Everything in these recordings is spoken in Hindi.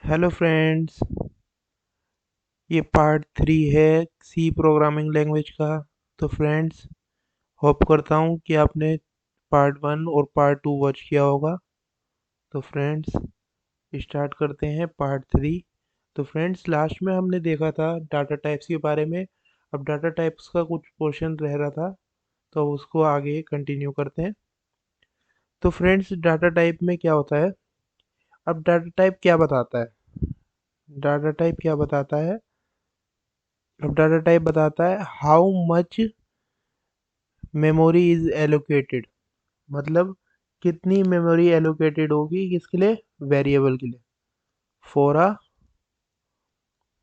Hello friends. ये पार्ट 3 है सी प्रोग्रामिंग लैंग्वेज का। तो फ्रेंड्स, होप करता हूँ कि आपने पार्ट 1 और पार्ट 2 वॉच किया होगा। तो फ्रेंड्स, स्टार्ट करते हैं पार्ट 3। तो फ्रेंड्स, लास्ट में हमने देखा था डाटा टाइप्स के बारे में। अब डाटा टाइप्स का कुछ पोर्शन रह रहा था, तो उसको आगे कंटिन्यू करते हैं। तो फ्रेंड्स, डाटा टाइप में क्या होता है? अब डाटा टाइप क्या बताता है? डाटा टाइप क्या बताता है? अब डाटा टाइप बताता है how much memory is allocated. मतलब कितनी मेमोरी एलोकेटेड होगी किसके लिए? वेरिएबल के लिए। For a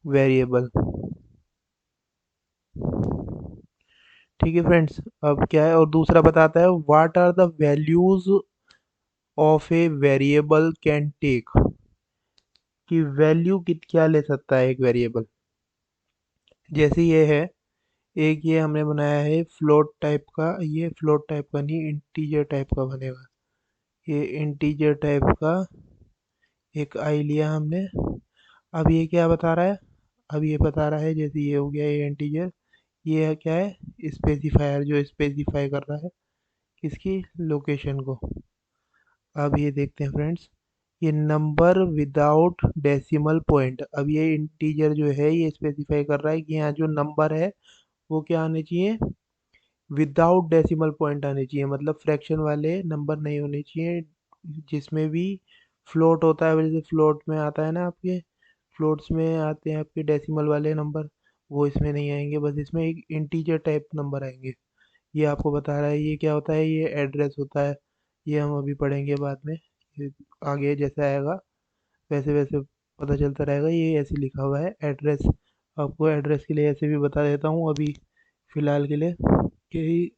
variable. ठीक है फ्रेंड्स। अब क्या है, और दूसरा बताता है what are the values of a variable can take. कि वैल्यू कित क्या ले सकता है एक वेरिएबल। जैसे ये है, एक ये हमने बनाया है फ्लोट टाइप का। ये फ्लोट टाइप का नहीं, इंटीजर टाइप का बनेगा। ये इंटीजर टाइप का एक आई लिया हमने। अब ये क्या बता रहा है? अब ये बता रहा है, जैसे ये हो गया ये इंटीजर। ये है क्या है? स्पेसिफायर, जो स्पेसिफाई कर रहा है किसकी? लोकेशन को। अब ये देखते हैं फ्रेंड्स, ये नंबर विदाउट डेसिमल पॉइंट। अब ये इंटीजर जो है ये स्पेसिफाई कर रहा है कि यहाँ जो नंबर है वो क्या आने चाहिए? विदाउट डेसिमल पॉइंट आने चाहिए। मतलब फ्रैक्शन वाले नंबर नहीं होने चाहिए। जिसमें भी फ्लोट होता है, जैसे फ्लोट में आता है ना आपके, फ्लोट्स में आते हैं आपके डेसिमल वाले नंबर, वो इसमें नहीं आएंगे। बस इसमें एक इंटीजर टाइप नंबर आएंगे। ये आपको बता रहा है ये क्या होता है, ये एड्रेस होता है। ये हम अभी पढ़ेंगे बाद में। ये आगे जैसे आएगा वैसे वैसे पता चलता रहेगा। ये ऐसे लिखा हुआ है एड्रेस। आपको एड्रेस के लिए ऐसे भी बता देता हूँ अभी फ़िलहाल के लिए, कि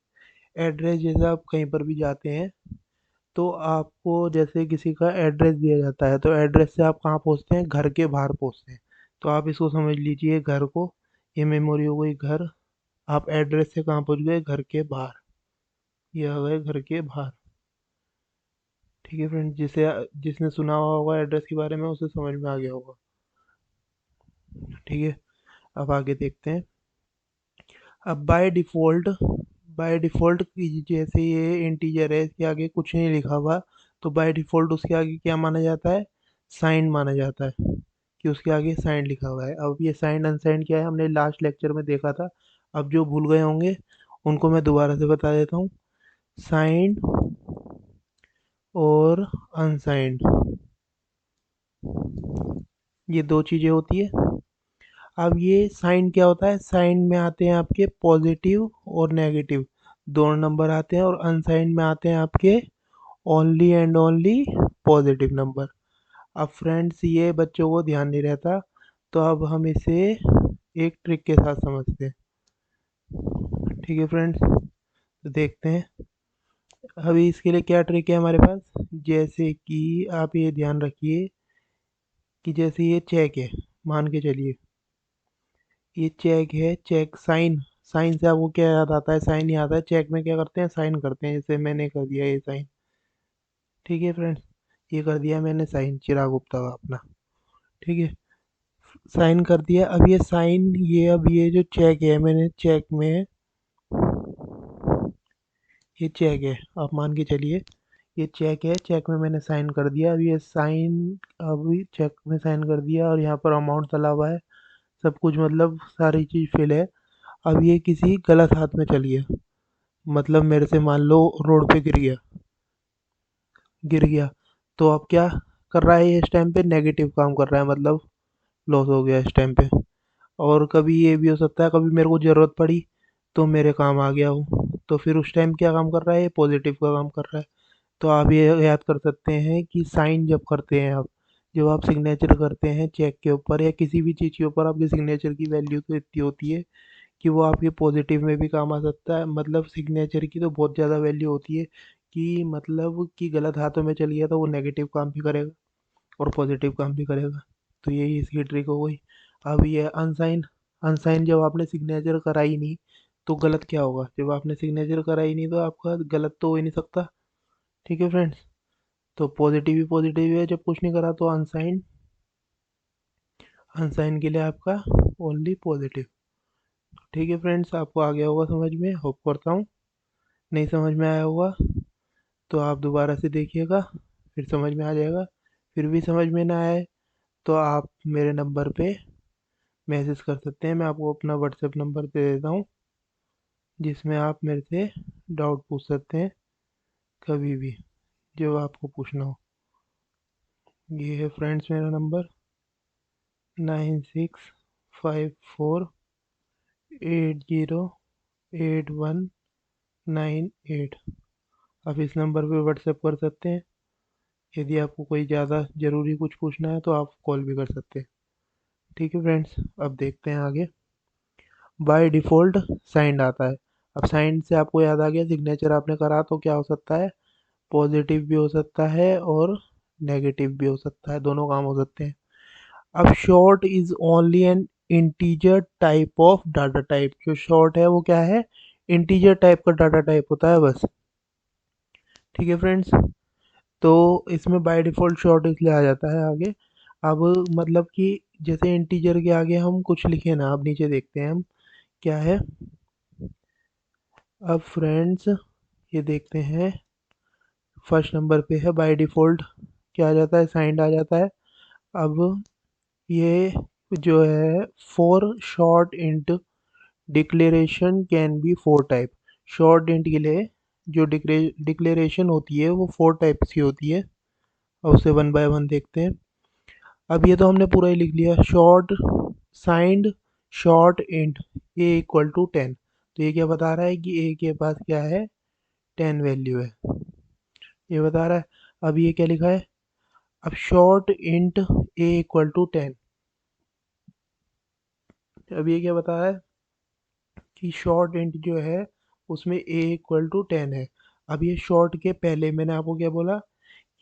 एड्रेस जैसे आप कहीं पर भी जाते हैं तो आपको जैसे किसी का एड्रेस दिया जाता है, तो एड्रेस से आप कहाँ पहुँचते हैं? घर के बाहर पहुँचते हैं। तो आप इसको समझ लीजिए घर को। ये मेमोरी हो गई घर। आप एड्रेस से कहाँ पहुँच गए? घर के बाहर। ये हो गए घर के बाहर। ठीक है फ्रेंड, जिसने सुना हुआ होगा एड्रेस के बारे में उसे समझ में आ गया होगा। ठीक है, अब आगे देखते हैं। अब बाय डिफ़ॉल्ट जैसे ये इंटीजर है, इसके आगे कुछ नहीं लिखा हुआ, तो बाय डिफ़ॉल्ट उसके आगे क्या माना जाता है? साइन माना जाता है। कि उसके आगे साइन लिखा हुआ है। अब ये साइन अनसाइन क्या है, हमने लास्ट लेक्चर में देखा था। अब जो भूल गए होंगे उनको मैं दोबारा से बता देता हूँ। साइन और अनसाइंड, ये दो चीज़ें होती है। अब ये साइन क्या होता है? साइन में आते हैं आपके पॉजिटिव और नेगेटिव दोनों नंबर आते हैं, और अनसाइन में आते हैं आपके only and only positive number. अब फ्रेंड्स, ये बच्चों को ध्यान नहीं रहता, तो अब हम इसे एक ट्रिक के साथ समझते हैं। ठीक है फ्रेंड्स, तो देखते हैं अभी इसके लिए क्या ट्रिक है हमारे पास। जैसे कि आप ये ध्यान रखिए कि जैसे ये चेक है, मान के चलिए ये चेक है। चेक साइन, साइन से आपको क्या याद आता है? साइन ही आता है। चेक में क्या करते हैं? साइन करते हैं। जैसे मैंने कर दिया ये साइन। ठीक है फ्रेंड्स, ये कर दिया मैंने साइन, चिराग गुप्ता का अपना। ठीक है, साइन कर दिया। अब ये साइन, ये अब ये जो चेक है, मैंने चेक में, ये चेक है, आप मान के चलिए ये चेक है। चेक में मैंने साइन कर दिया। अब ये साइन, अभी चेक में साइन कर दिया और यहाँ पर अमाउंट चला हुआ है, सब कुछ, मतलब सारी चीज़ फिल है। अब ये किसी गलत हाथ में चली है, मतलब मेरे से मान लो रोड पे गिर गया। तो अब क्या कर रहा है ये? इस टाइम पे नेगेटिव काम कर रहा है, मतलब लॉस हो गया इस टाइम पे। और कभी ये भी हो सकता है, कभी मेरे को ज़रूरत पड़ी तो मेरे काम आ गया हो, तो फिर उस टाइम क्या काम कर रहा है? ये पॉजिटिव का काम कर रहा है। तो आप ये याद कर सकते हैं कि साइन जब करते हैं आप, जब आप सिग्नेचर करते हैं चेक के ऊपर या किसी भी चीज़ के ऊपर, आपकी सिग्नेचर की वैल्यू तो इतनी होती है कि वो आपके पॉजिटिव में भी काम आ सकता है। मतलब सिग्नेचर की तो बहुत ज़्यादा वैल्यू होती है, कि मतलब कि गलत हाथों में चल गया तो वो नेगेटिव काम भी करेगा और पॉजिटिव काम भी करेगा। तो यही इसकी ट्रिक हो गई। अब ये अनसाइन, अनसाइन जब आपने सिग्नेचर कराई नहीं तो गलत क्या होगा? जब आपने सिग्नेचर कराई नहीं तो आपका गलत तो हो ही नहीं सकता। ठीक है फ्रेंड्स, तो पॉजिटिव ही पॉजिटिव है जब कुछ नहीं करा, तो अनसाइन अनसाइन के लिए आपका ओनली पॉजिटिव। ठीक है फ्रेंड्स, आपको आ गया होगा समझ में, होप करता हूँ। नहीं समझ में आया होगा तो आप दोबारा से देखिएगा, फिर समझ में आ जाएगा। फिर भी समझ में ना आए तो आप मेरे नंबर पे मैसेज कर सकते हैं। मैं आपको अपना व्हाट्सएप नंबर दे देता हूँ, जिसमें आप मेरे से डाउट पूछ सकते हैं कभी भी, जो आपको पूछना हो। ये है फ्रेंड्स मेरा नंबर, 9654808198। आप इस नंबर पे व्हाट्सएप कर सकते हैं। यदि आपको कोई ज़्यादा ज़रूरी कुछ पूछना है तो आप कॉल भी कर सकते हैं। ठीक है फ्रेंड्स, अब देखते हैं आगे। बाय डिफ़ॉल्ट साइंड आता है। अब साइंड से आपको याद आ गया, सिग्नेचर आपने करा तो क्या हो सकता है, पॉजिटिव भी हो सकता है और नेगेटिव भी हो सकता है, दोनों काम हो सकते हैं। अब short is only an integer type of data type. जो शॉर्ट है वो क्या है, इंटीजर टाइप का डाटा टाइप होता है बस। ठीक है फ्रेंड्स, तो इसमें बाय डिफ़ॉल्ट शॉर्ट इसलिए आ जाता है आगे। अब मतलब कि जैसे इंटीजर के आगे हम कुछ लिखे ना, अब नीचे देखते हैं हम क्या है। अब फ्रेंड्स ये देखते हैं, फर्स्ट नंबर पे है बाय डिफ़ॉल्ट क्या आ जाता है, साइंड आ जाता है। अब ये जो है, for short int declaration can be four type. Short int के लिए जो डिक्लेरेशन होती है वो फोर टाइप्स की होती है, और उसे वन बाय वन देखते हैं। अब ये तो हमने पूरा ही लिख लिया, short signed short int a equal to 10। तो ये क्या बता रहा है कि ए के पास क्या है, 10 वैल्यू है, ये बता रहा है। अब ये क्या लिखा है, अब short int a equal to 10। अब ये क्या बता रहा है कि शॉर्ट इंट जो है उसमें ए इक्वल टू 10 है। अब ये शॉर्ट के पहले मैंने आपको क्या बोला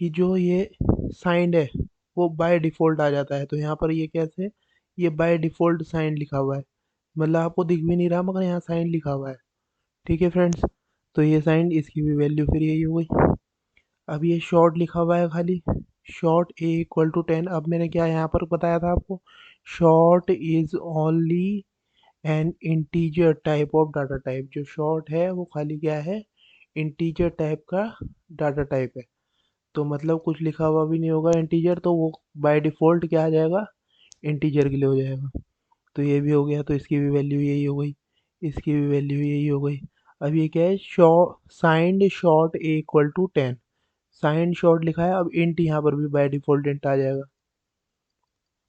कि जो ये साइंड है वो बाय डिफ़ॉल्ट आ जाता है। तो यहाँ पर ये कैसे, ये बाय डिफ़ॉल्ट साइंड लिखा हुआ है, मतलब आपको दिख भी नहीं रहा मगर यहाँ साइंड लिखा हुआ है। ठीक है फ्रेंड्स, तो ये साइंड, इसकी भी वैल्यू फिर यही हो गई। अब ये शॉर्ट लिखा हुआ है खाली, शॉर्ट ए इक्वल टू 10। अब मैंने क्या यहाँ पर बताया था आपको, short is only an integer type of data type. जो शॉर्ट है वो खाली क्या है, इंटीजर टाइप का डाटा टाइप है। तो मतलब कुछ लिखा हुआ भी नहीं होगा इंटीजर, तो वो बाय डिफ़ॉल्ट क्या आ जाएगा, इंटीजर के लिए हो जाएगा। तो ये भी हो गया, तो इसकी भी वैल्यू यही हो गई, इसकी भी वैल्यू यही हो गई। अब ये क्या है, signed short a equal to 10। Signed short लिखा है, अब इंट यहाँ पर भी बाय डिफ़ॉल्ट इंट आ जाएगा,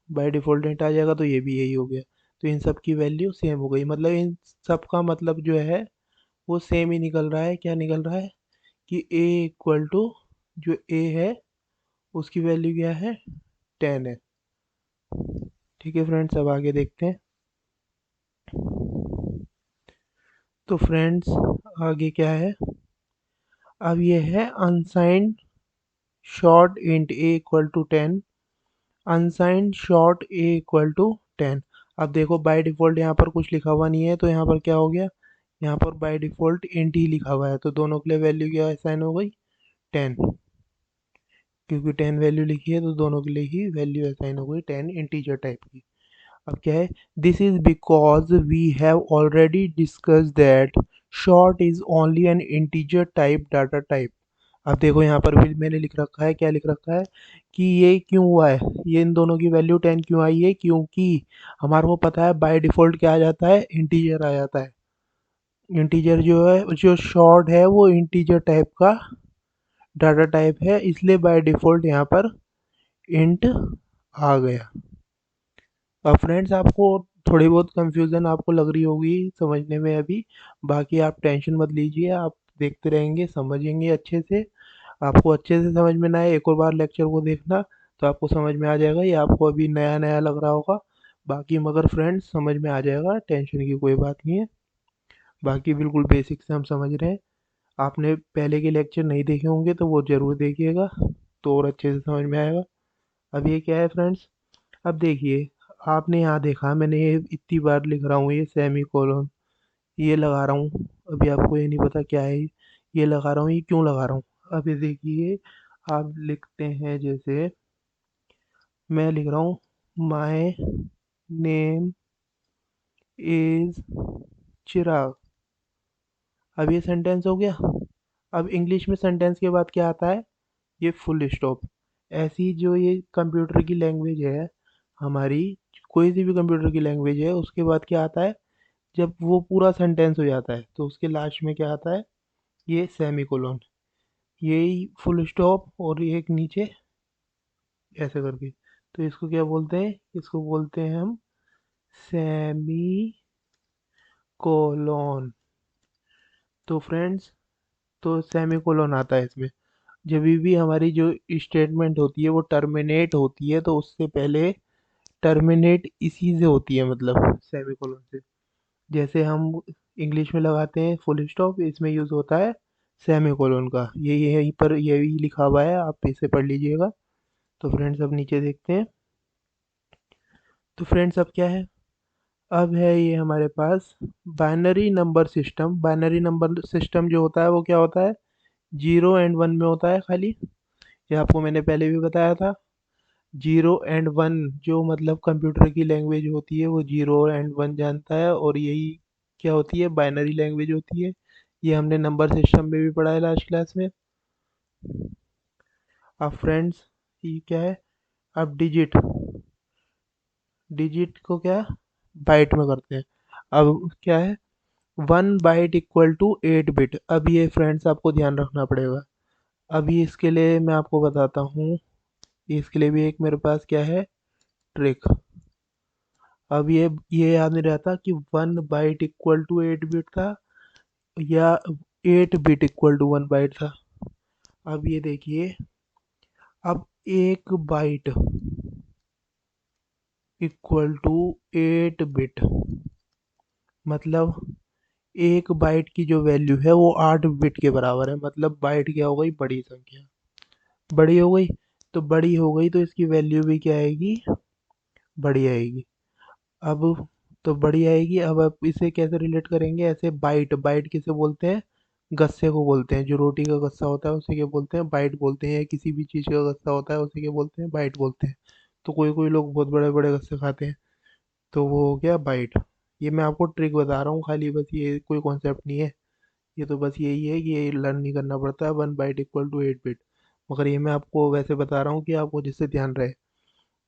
बाय डिफ़ॉल्ट इंट आ जाएगा, तो ये भी यही हो गया। तो इन सब की वैल्यू सेम हो गई, मतलब इन सब का मतलब जो है वो सेम ही निकल रहा है। क्या निकल रहा है कि a इक्वल टू, जो a है उसकी वैल्यू क्या है, 10 है। ठीक है फ्रेंड्स, अब आगे देखते हैं। तो फ्रेंड्स आगे क्या है, अब ये है unsigned short int a equal to 10, unsigned short a equal to 10। अब देखो बाय डिफ़ॉल्ट यहाँ पर कुछ लिखा हुआ नहीं है, तो यहाँ पर क्या हो गया, यहाँ पर बाय डिफ़ॉल्ट इंट ही लिखा हुआ है, तो दोनों के लिए वैल्यू क्या असाइन हो गई, 10। क्योंकि 10 वैल्यू लिखी है तो दोनों के लिए ही वैल्यू असाइन हो गई 10 इंटीजर टाइप की। अब क्या है, this is because we have already discuss that short is only an integer type data type. अब देखो यहाँ पर भी मैंने लिख रखा है, क्या लिख रखा है कि ये क्यों हुआ है, ये इन दोनों की वैल्यू 10 क्यों आई है, क्योंकि हमारे को पता है बाय डिफ़ॉल्ट क्या आ जाता है, इंटीजर आ जाता है। इंटीजर जो है, जो शॉर्ट है वो इंटीजर टाइप का डाटा टाइप है, इसलिए बाय डिफ़ॉल्ट यहाँ पर इंट आ गया। अब फ्रेंड्स आपको थोड़ी बहुत कंफ्यूजन आपको लग रही होगी समझने में अभी, बाकी आप टेंशन मत लीजिए, आप देखते रहेंगे समझेंगे अच्छे से। आपको अच्छे से समझ में ना आए एक और बार लेक्चर को देखना, तो आपको समझ में आ जाएगा। ये आपको अभी नया नया लग रहा होगा, बाकी मगर फ्रेंड्स समझ में आ जाएगा, टेंशन की कोई बात नहीं है। बाकी बिल्कुल बेसिक से हम समझ रहे हैं। आपने पहले के लेक्चर नहीं देखे होंगे तो वो ज़रूर देखिएगा, तो और अच्छे से समझ में आएगा। अब ये क्या है फ्रेंड्स, अब देखिए, आपने यहाँ देखा मैंने ये इतनी बार लिख रहा हूँ, ये सेमी कोलन ये लगा रहा हूँ, अभी आपको ये नहीं पता क्या है ये लगा रहा हूँ, ये क्यों लगा रहा हूँ। अब ये देखिए, आप लिखते हैं जैसे मैं लिख रहा हूँ माय नेम इज चिराग। अब ये सेंटेंस हो गया। अब इंग्लिश में सेंटेंस के बाद क्या आता है? ये फुल स्टॉप। ऐसी जो ये कंप्यूटर की लैंग्वेज है हमारी, कोई सी भी कंप्यूटर की लैंग्वेज है, उसके बाद क्या आता है? जब वो पूरा सेंटेंस हो जाता है तो उसके लास्ट में क्या आता है? ये सेमी कोलोन। यही फुल स्टॉप और ये एक नीचे ऐसे करके। तो इसको क्या बोलते हैं? इसको बोलते हैं हम सेमी कोलोन। तो फ्रेंड्स, तो सेमी कोलोन आता है इसमें। जब भी हमारी जो स्टेटमेंट होती है वो टर्मिनेट होती है तो उससे पहले टर्मिनेट इसी से होती है, मतलब सेमी कोलोन से। जैसे हम इंग्लिश में लगाते हैं फुल स्टॉप, इसमें यूज़ होता है सेमी कोलोन का। ये यहीं पर यही लिखा हुआ है, आप इसे पढ़ लीजिएगा। तो फ्रेंड्स अब नीचे देखते हैं। तो फ्रेंड्स अब क्या है? अब है ये हमारे पास binary number system. Binary number system जो होता है वो क्या होता है? 0 एंड 1 में होता है खाली। ये आपको मैंने पहले भी बताया था। 0 एंड 1 जो मतलब कंप्यूटर की लैंग्वेज होती है वो 0 एंड 1 जानता है, और यही क्या होती है? बाइनरी लैंग्वेज होती है। ये हमने नंबर सिस्टम में भी पढ़ा है लास्ट क्लास में। अब फ्रेंड्स, ये क्या है? अब डिजिट, डिजिट को क्या बाइट में करते हैं। अब क्या है? 1 बाइट इक्वल टू 8 बिट। अब ये फ्रेंड्स आपको ध्यान रखना पड़ेगा। अभी इसके लिए मैं आपको बताता हूँ। इसके लिए भी एक मेरे पास क्या है? ट्रिक। अब ये याद नहीं रहता कि 1 बाइट इक्वल टू 8 बिट था या 8 बिट इक्वल टू 1 बाइट था। अब ये देखिए, अब 1 बाइट इक्वल टू 8 बिट, मतलब 1 बाइट की जो वैल्यू है वो 8 बिट के बराबर है। मतलब बाइट क्या हो गई? बड़ी संख्या। बड़ी हो गई। तो बड़ी हो गई तो इसकी वैल्यू भी क्या आएगी? बड़ी आएगी। अब तो बड़ी आएगी। अब आप इसे कैसे रिलेट करेंगे? ऐसे बाइट, बाइट किसे बोलते हैं? गस्से को बोलते हैं। जो रोटी का गस्सा होता है उसे क्या बोलते हैं? बाइट बोलते हैं। या किसी भी चीज़ का गस्सा होता है उसे क्या बोलते हैं? बाइट बोलते हैं। तो कोई कोई लोग बहुत बड़े बड़े गस्से खाते हैं, तो वो हो गया बाइट। ये मैं आपको ट्रिक बता रहा हूँ खाली, बस ये कोई कॉन्सेप्ट नहीं है। ये तो बस यही है कि ये लर्न नहीं करना पड़ता है 1 बाइट इक्वल टू 8 बिट। मगर ये मैं आपको वैसे बता रहा हूँ कि आपको जिससे ध्यान रहे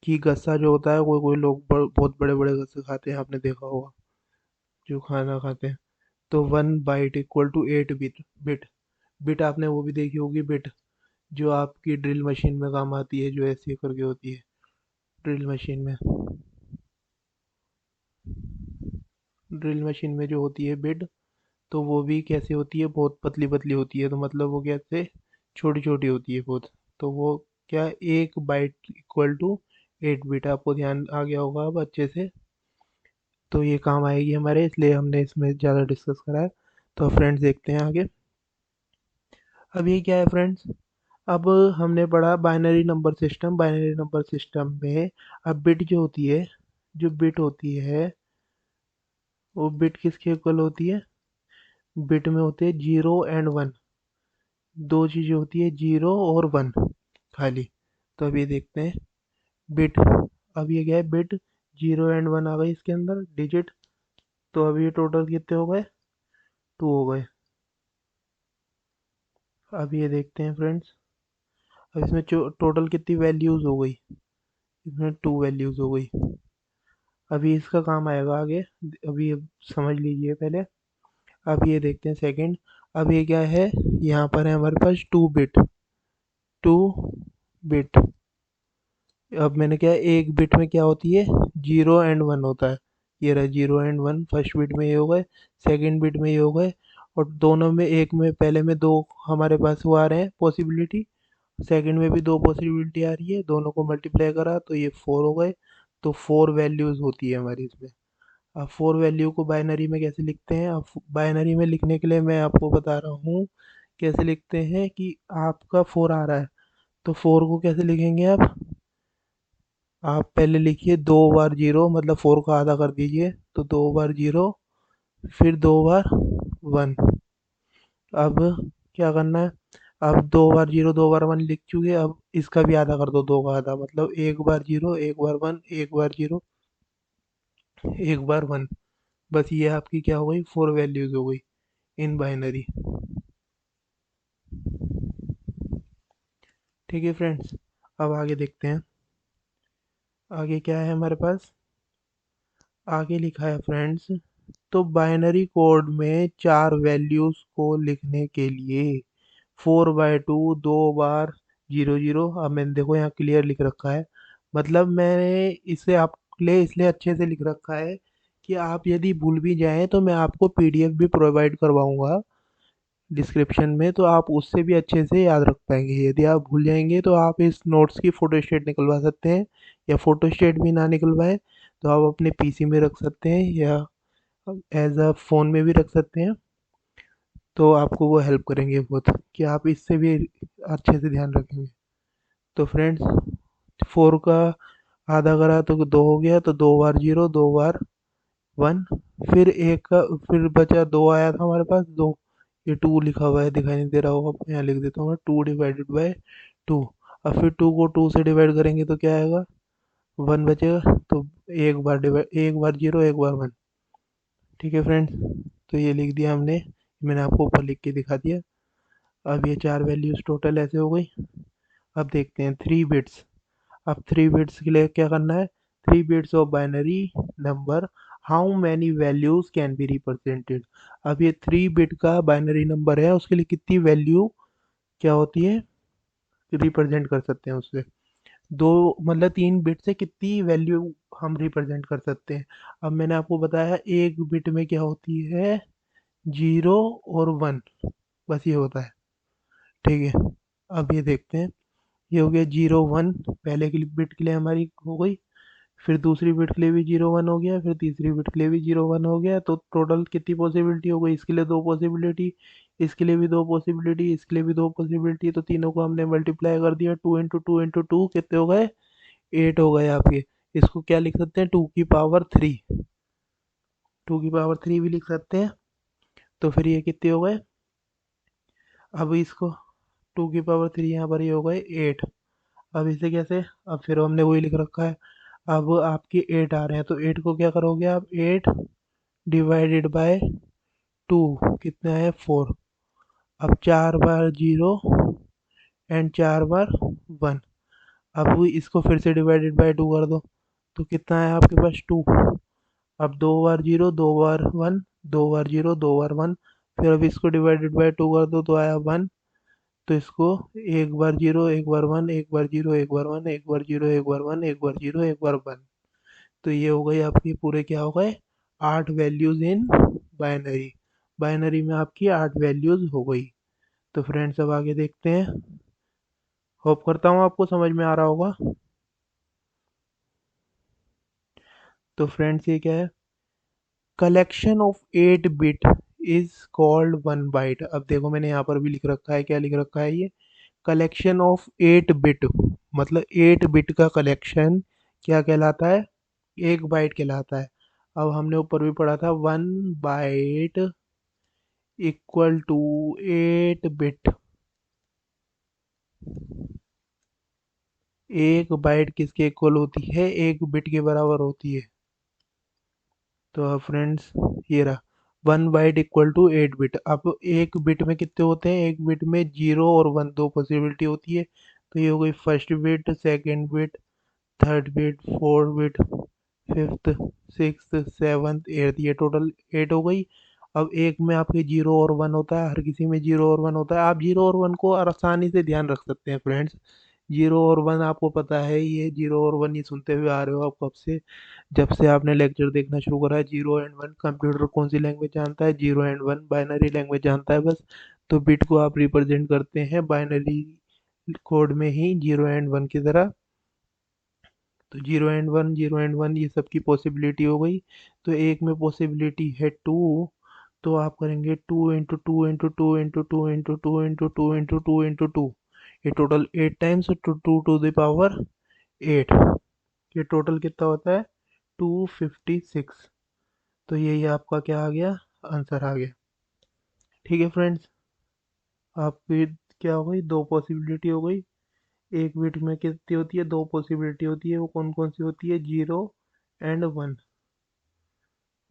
कि गस्सा जो होता है, कोई कोई लोग बहुत बड़े बड़े गस्से खाते हैं, आपने देखा होगा जो खाना खाते हैं। तो 1 byte equal to 8 bit. Bit, bit आपने वो भी देखी होगी, बिट जो आपकी ड्रिल मशीन में काम आती है, जो ऐसे करके होती है ड्रिल मशीन में। ड्रिल मशीन में जो होती है बिट, तो वो भी कैसे होती है? बहुत पतली पतली होती है। तो मतलब वो कैसे छोटी छोटी होती है बहुत। तो वो क्या, 1 बाइट इक्वल टू 8 बिट। आपको ध्यान आ गया होगा अब अच्छे से। तो ये काम आएगी हमारे, इसलिए हमने इसमें ज़्यादा डिस्कस करा है। तो फ्रेंड्स देखते हैं आगे। अब ये क्या है फ्रेंड्स? अब हमने पढ़ा binary number system. Binary number system में अब बिट जो होती है, जो बिट होती है वो बिट किसके इक्वल होती है? बिट में होते हैं 0 एंड 1। दो चीज़ें होती है, 0 और 1 खाली। तो अब ये देखते हैं बिट। अब ये क्या है? बिट 0 एंड 1 आ गई इसके अंदर डिजिट। तो अब ये टोटल कितने हो गए? 2 हो गए। अब ये देखते हैं फ्रेंड्स। अब इसमें टोटल कितनी वैल्यूज़ हो गई? इसमें 2 वैल्यूज़ हो गई। अभी इसका काम आएगा आगे। अभी ये समझ लीजिए पहले। अब ये देखते हैं सेकंड। अब ये क्या है? यहाँ पर है हमारे पास 2 बिट। 2 बिट। अब मैंने क्या, एक बिट में क्या होती है? 0 एंड 1 होता है। ये रहा 0 एंड 1, फर्स्ट बिट में ये हो गए, सेकंड बिट में ये हो गए। और दोनों में, एक में पहले में दो हमारे पास वो आ रहे हैं पॉसिबिलिटी, सेकंड में भी दो पॉसिबिलिटी आ रही है, दोनों को मल्टीप्लाई करा तो ये 4 हो गए। तो 4 वैल्यूज़ होती है हमारी इसमें। अब 4 वैल्यू को बाइनरी में कैसे लिखते हैं? अब बाइनरी में लिखने के लिए मैं आपको बता रहा हूँ कैसे लिखते हैं। कि आपका 4 आ रहा है, तो 4 को कैसे लिखेंगे आप पहले लिखिए 2 बार 0, मतलब 4 का आधा कर दीजिए, तो 2 बार 0, फिर 2 बार 1। अब क्या करना है? अब 2 बार 0 2 बार 1 लिख चुके। अब इसका भी आधा कर दो, दो का आधा, मतलब एक बार जीरो, एक बार वन, एक बार जीरो, एक बार वन। बस ये आपकी क्या हो गई, फोर वैल्यूज हो गई इन बाइनरी। ठीक है फ्रेंड्स, अब आगे देखते हैं। आगे क्या है हमारे पास, आगे लिखा है फ्रेंड्स, तो बाइनरी कोड में चार वैल्यूज को लिखने के लिए 4/2 दो बार जीरो जीरो। अब मैंने देखो यहाँ क्लियर लिख रखा है, मतलब मैंने इसे आपके लिए इसलिए अच्छे से लिख रखा है कि आप यदि भूल भी जाएं तो मैं आपको पीडीएफ भी प्रोवाइड करवाऊंगा डिस्क्रिप्शन में, तो आप उससे भी अच्छे से याद रख पाएंगे। यदि आप भूल जाएंगे तो आप इस नोट्स की फ़ोटो स्टेट निकलवा सकते हैं, या फ़ोटो स्टेट भी ना निकलवाए तो आप अपने पीसी में रख सकते हैं, या एज अ फ़ोन में भी रख सकते हैं। तो आपको वो हेल्प करेंगे बहुत, कि आप इससे भी अच्छे से ध्यान रखेंगे। तो फ्रेंड्स, फोर का आधा करा तो दो हो गया, तो दो बार जीरो, दो बार वन। फिर एक का फिर बचा दो, आया था हमारे पास दो। ये टू लिखा हुआ है, दिखाई नहीं दे रहा होगा, यहाँ लिख देता हूँ मैं, 2/2। अब फिर टू को टू से डिवाइड करेंगे तो क्या आएगा, वन बचेगा। तो एक बार जीरो, एक बार वन। ठीक है फ्रेंड्स, तो ये लिख दिया हमने, मैंने आपको ऊपर लिख के दिखा दिया। अब ये चार वैल्यूज टोटल ऐसे हो गई। अब देखते हैं थ्री बिट्स। अब थ्री बिट्स के लिए क्या करना है, three bits of binary number, how many values can be represented. अब ये थ्री बिट का बाइनरी नंबर है, उसके लिए कितनी वैल्यू क्या होती है, रिप्रेजेंट कर सकते हैं उससे। दो मतलब तीन बिट से कितनी वैल्यू हम रिप्रेजेंट कर सकते हैं। अब मैंने आपको बताया एक बिट में क्या होती है, जीरो और वन, बस ये होता है। ठीक है, अब ये देखते हैं। ये हो गया जीरो वन, पहले की बिट के लिए हमारी हो गई। फिर दूसरी बिट के लिए भी जीरो वन हो गया, फिर तीसरी बिट के लिए भी जीरो वन हो गया। तो टोटल कितनी पॉसिबिलिटी हो गई, इसके लिए दो पॉसिबिलिटी, इसके लिए भी दो पॉसिबिलिटी, इसके लिए भी दो पॉसिबिलिटी। तो तीनों को हमने मल्टीप्लाई कर दिया, टू इंटू टू कितने हो गए, एट हो गए आपके। इसको क्या लिख सकते हैं, टू की पावर थ्री, टू की पावर थ्री भी लिख सकते हैं। तो फिर ये कितने हो गए, अब इसको टू की पावर थ्री, यहाँ पर ये हो गए एट। अब इसे कैसे, अब फिर हमने वही लिख रखा है। अब आपके एट आ रहे हैं, तो एट को क्या करोगे आप, एट डिवाइडेड बाय टू, कितना है फोर। अब चार बार जीरो एंड चार बार वन। अब वो इसको फिर से डिवाइडेड बाय टू कर दो, तो कितना है आपके पास टू। अब दो बार जीरो, दो बार वन, दो बार जीरो, दो बार वन। फिर अब इसको डिवाइडेड बाय टू कर दो तो आया वन। तो इसको एक बार जीरो, एक बार वन, एक बार जीरो, एक बार वन, एक बार जीरो, एक बार वन, एक बार जीरो, एक बार वन। तो ये हो गई आपकी पूरे क्या हो गए, आठ वैल्यूज इन बाइनरी। बाइनरी में आपकी आठ वैल्यूज हो गई। तो फ्रेंड्स अब आगे देखते हैं। होप करता हूँ आपको समझ में आ रहा होगा। तो फ्रेंड्स ये क्या है, collection of eight bit is called one byte. अब देखो मैंने यहाँ पर भी लिख रखा है, क्या लिख रखा है ये, कलेक्शन ऑफ एट बिट, मतलब एट बिट का कलेक्शन क्या कहलाता है, एक बाइट कहलाता है। अब हमने ऊपर भी पढ़ा था, one byte equal to eight bit. एक बाइट किसके इक्वल होती है, एक बिट के बराबर होती है। तो अब फ्रेंड्स ये रहा, one byte equal to eight bit. अब एक बिट में कितने होते हैं, एक बिट में जीरो और वन दो पॉसिबिलिटी होती है। तो ये हो गई first bit, second bit, third bit, fourth bit, fifth, sixth, seventh, eighth, ये टोटल एट हो गई। अब एक में आपके जीरो और वन होता है, हर किसी में जीरो और वन होता है। आप जीरो और वन को आसानी से ध्यान रख सकते हैं फ्रेंड्स। जीरो और वन आपको पता है, ये जीरो और वन ये सुनते हुए आ रहे हो आप कब से, जब से आपने लेक्चर देखना शुरू करा है। जीरो एंड वन, कंप्यूटर कौन सी लैंग्वेज जानता है, zero and one binary language जानता है बस। तो बिट को आप रिप्रेजेंट करते हैं बाइनरी कोड में ही, जीरो एंड वन की तरह। तो zero and one, zero and one, ये सब की पॉसिबिलिटी हो गई। तो एक में पॉसिबिलिटी है टू, तो आप करेंगे two into two into two into two into two into two into two into two, ये total eight times, two two to the power eight. ये टोटल कितना होता है, 256। तो यही आपका क्या आ गया, आंसर आ गया। ठीक है फ्रेंड्स, आपकी क्या हो गई, दो पॉसिबिलिटी हो गई, एक बिट में कितनी होती है, दो पॉसिबिलिटी होती है, वो कौन कौन सी होती है, 0 और 1।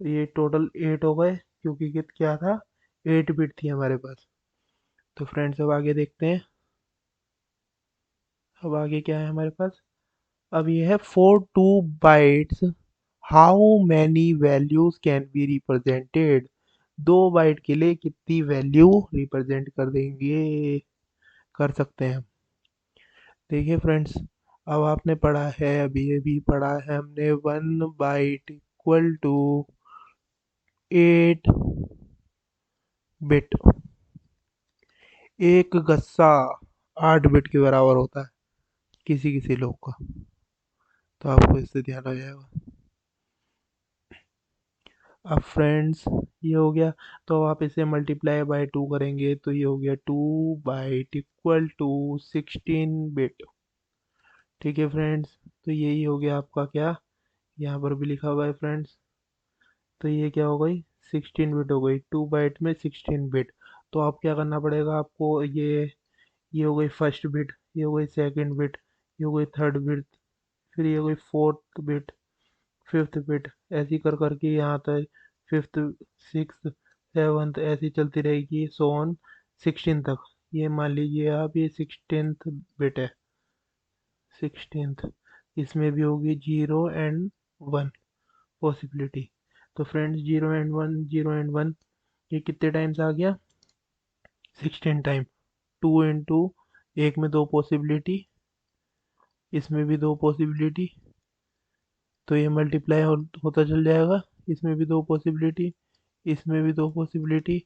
ये टोटल 8 हो गए, क्योंकि क्या था, 8 बिट थी हमारे पास। तो फ्रेंड्स अब आगे देखते हैं, अब आगे क्या है हमारे पास। अब ये है 4 2 bytes, how many values can be represented. 2 byte के लिए कितनी वैल्यू रिप्रेजेंट कर देंगे, कर सकते हैं हम। देखिए फ्रेंड्स, अब आपने पढ़ा है, अभी अभी पढ़ा है हमने, 1 बाइट इक्वल टू 8 बिट। एक गस्सा 8 बिट के बराबर होता है किसी किसी लोग का। तो आपको इससे ध्यान हो जाएगा। अब फ्रेंड्स, ये हो गया। तो आप इसे मल्टीप्लाई बाय 2 करेंगे तो ये हो गया 2 बाइट इक्वल टू 16 बिट। ठीक है फ्रेंड्स, तो यही हो गया आपका क्या, यहाँ पर भी लिखा हुआ है फ्रेंड्स। तो ये क्या हो गई, 16 बिट हो गई, 2 बाइट में 16 बिट। तो आप क्या करना पड़ेगा आपको, ये हो गई फर्स्ट बिट, ये हो गई सेकंड बिट, ये हो गई थर्ड बिट, फिर ये हो गई फोर्थ बिट, फिफ्थ बिट, ऐसी कर करके यहाँ तक फिफ्थ, सिक्स, सेवन्थ, ऐसी चलती रहेगी, सो ऑन 16 तक। ये मान लीजिए आप, ये 16th बिट है, 16th। इसमें भी होगी 0 और 1 पॉसिबिलिटी। तो फ्रेंड्स, 0 और 1, 0 और 1, ये कितने टाइम्स आ गया, 16 टाइम। 2 × एक में दो पॉसिबिलिटी, इसमें भी दो पॉसिबिलिटी, तो ये मल्टीप्लाई होता चल जाएगा। इसमें भी दो पॉसिबिलिटी, इसमें भी दो पॉसिबिलिटी,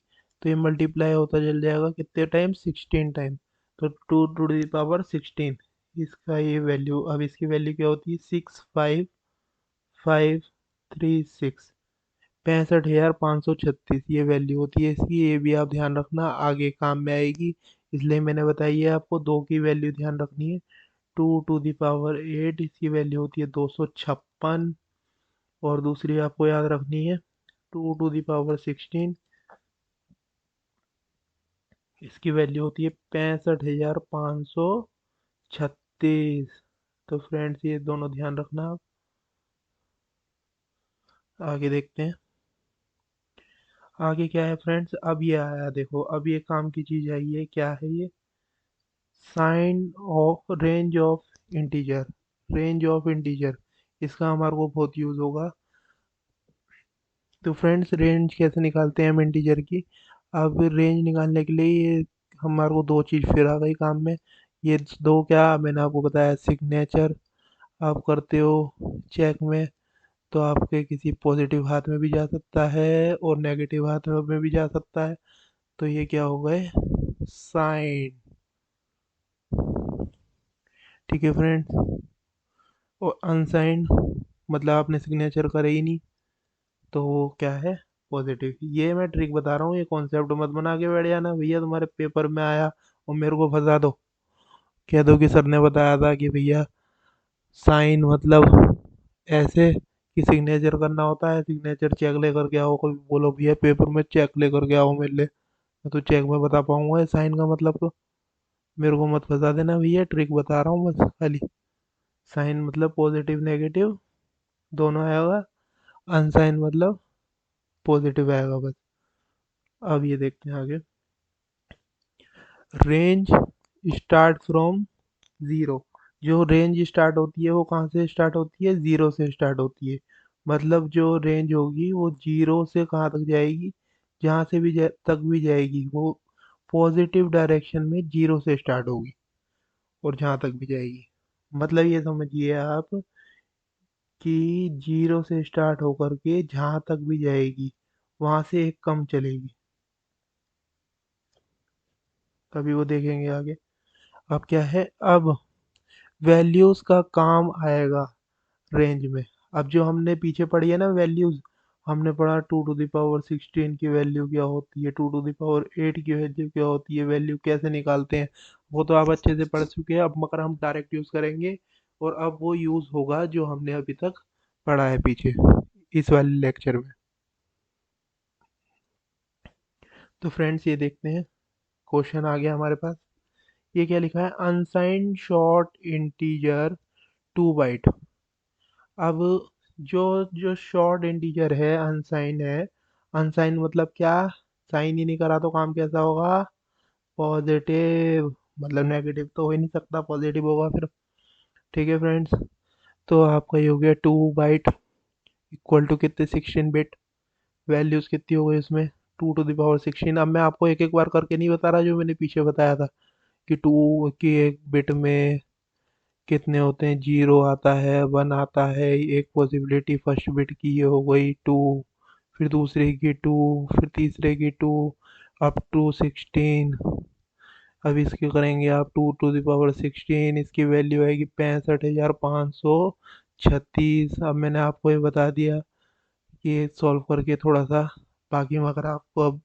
तो ये मल्टीप्लाई होता चल जाएगा कितने टाइम, 16 टाइम। तो 2 टू द पावर 16, इसका ये वैल्यू, अब इसकी वैल्यू क्या होती है, 65536, 65,536 ये वैल्यू होती है इसकी। ये भी आप ध्यान रखना, आगे काम में आएगी, इसलिए मैंने बताई है आपको, दो की वैल्यू ध्यान रखनी है। 2 टू द पावर 8, इसकी वैल्यू होती है 256। और दूसरी आपको याद रखनी है 2 टू द पावर 16, इसकी वैल्यू होती है 65,536। तो फ्रेंड्स, ये दोनों ध्यान रखना आप। आगे देखते हैं, आगे क्या है फ्रेंड्स। अब ये आया, देखो अब ये काम की चीज आई है, क्या है ये, sign of range of integer. Range of integer, इसका हमारे को बहुत यूज होगा। तो फ्रेंड्स, रेंज कैसे निकालते हैं हम इंटीजर की। अब रेंज निकालने के लिए ये हमारे को दो चीज़ फिर आ गई काम में। ये दो, क्या मैंने आपको बताया, सिग्नेचर आप करते हो चेक में, तो आपके किसी पॉजिटिव हाथ में भी जा सकता है और नेगेटिव हाथ में भी जा सकता है। तो ये क्या हो गए, साइन। ठीक है फ्रेंड्स, और अनसाइन मतलब आपने सिग्नेचर करे ही नहीं, तो वो क्या है, पॉजिटिव। ये मैं ट्रिक बता रहा हूँ, ये कॉन्सेप्ट मत बना के बैठ जाना भैया, तुम्हारे पेपर में आया और मेरे को फंसा दो। कह दो कि सर ने बताया था कि भैया साइन मतलब ऐसे कि सिग्नेचर करना होता है, सिग्नेचर चेक लेकर के आओ। कोई बोलो भैया पेपर में चेक लेकर के आओ मेरे लिए, मैं तो चेक में बता पाऊंगा साइन का मतलब। तो मेरे को मत फंसा देना भैया, ट्रिक बता रहा हूँ बस खाली। साइन मतलब पॉजिटिव नेगेटिव दोनों आएगा, अनसाइन मतलब पॉजिटिव आएगा बस। अब ये देखते हैं आगे, रेंज स्टार्ट फ्रॉम ज़ीरो। जो रेंज स्टार्ट होती है वो कहाँ से स्टार्ट होती है, ज़ीरो से स्टार्ट होती है। मतलब जो रेंज होगी वो जीरो से कहाँ तक जाएगी, जहाँ से भी तक भी जाएगी वो पॉजिटिव डायरेक्शन में जीरो से स्टार्ट होगी, और जहाँ तक भी जाएगी। मतलब ये समझिए आप कि जीरो से स्टार्ट होकर के जहाँ तक भी जाएगी वहाँ से एक कम चलेगी। कभी वो देखेंगे आगे। अब क्या है, अब वैल्यूज का काम आएगा रेंज में। अब जो हमने पीछे पढ़ी है ना वैल्यूज, हमने पढ़ा 2 टू द पावर 16 की वैल्यू क्या होती है, 2 टू द पावर 8 की वैल्यू क्या होती है, वैल्यू कैसे निकालते हैं, वो तो आप अच्छे से पढ़ चुके हैं। अब मगर हम डायरेक्ट यूज करेंगे, और अब वो यूज होगा जो हमने अभी तक पढ़ा है पीछे इस वाले लेक्चर में। तो फ्रेंड्स, ये देखते हैं, क्वेश्चन आ गया हमारे पास। ये क्या लिखा है, अनसाइंड शॉर्ट इंटीजर 2 बाइट। अब जो जो शॉर्ट इंटीजर है अनसाइन है, अनसाइन मतलब क्या, साइन ही नहीं करा तो काम कैसा होगा, पॉजिटिव, मतलब नेगेटिव तो हो ही नहीं सकता, पॉजिटिव होगा फिर। ठीक है फ्रेंड्स, तो आपका ये हो गया 2 बाइट इक्वल टू कितने, 16 बिट। वैल्यूज कितनी हो गई इसमें, 2 to the power 16। अब मैं आपको एक एक बार करके नहीं बता रहा जो मैंने पीछे बताया था कि टू की एक बिट में कितने होते हैं, 0 आता है, 1 आता है, एक पॉसिबिलिटी फर्स्ट बिट की ये हो गई 2, फिर दूसरे की 2, फिर तीसरे की 2, अप टू 16। अब इसके करेंगे आप 2 to the power 16, इसकी वैल्यू आएगी 65,536। अब मैंने आपको ये बता दिया कि ये सॉल्व करके थोड़ा सा, बाकी में अगर आपको अब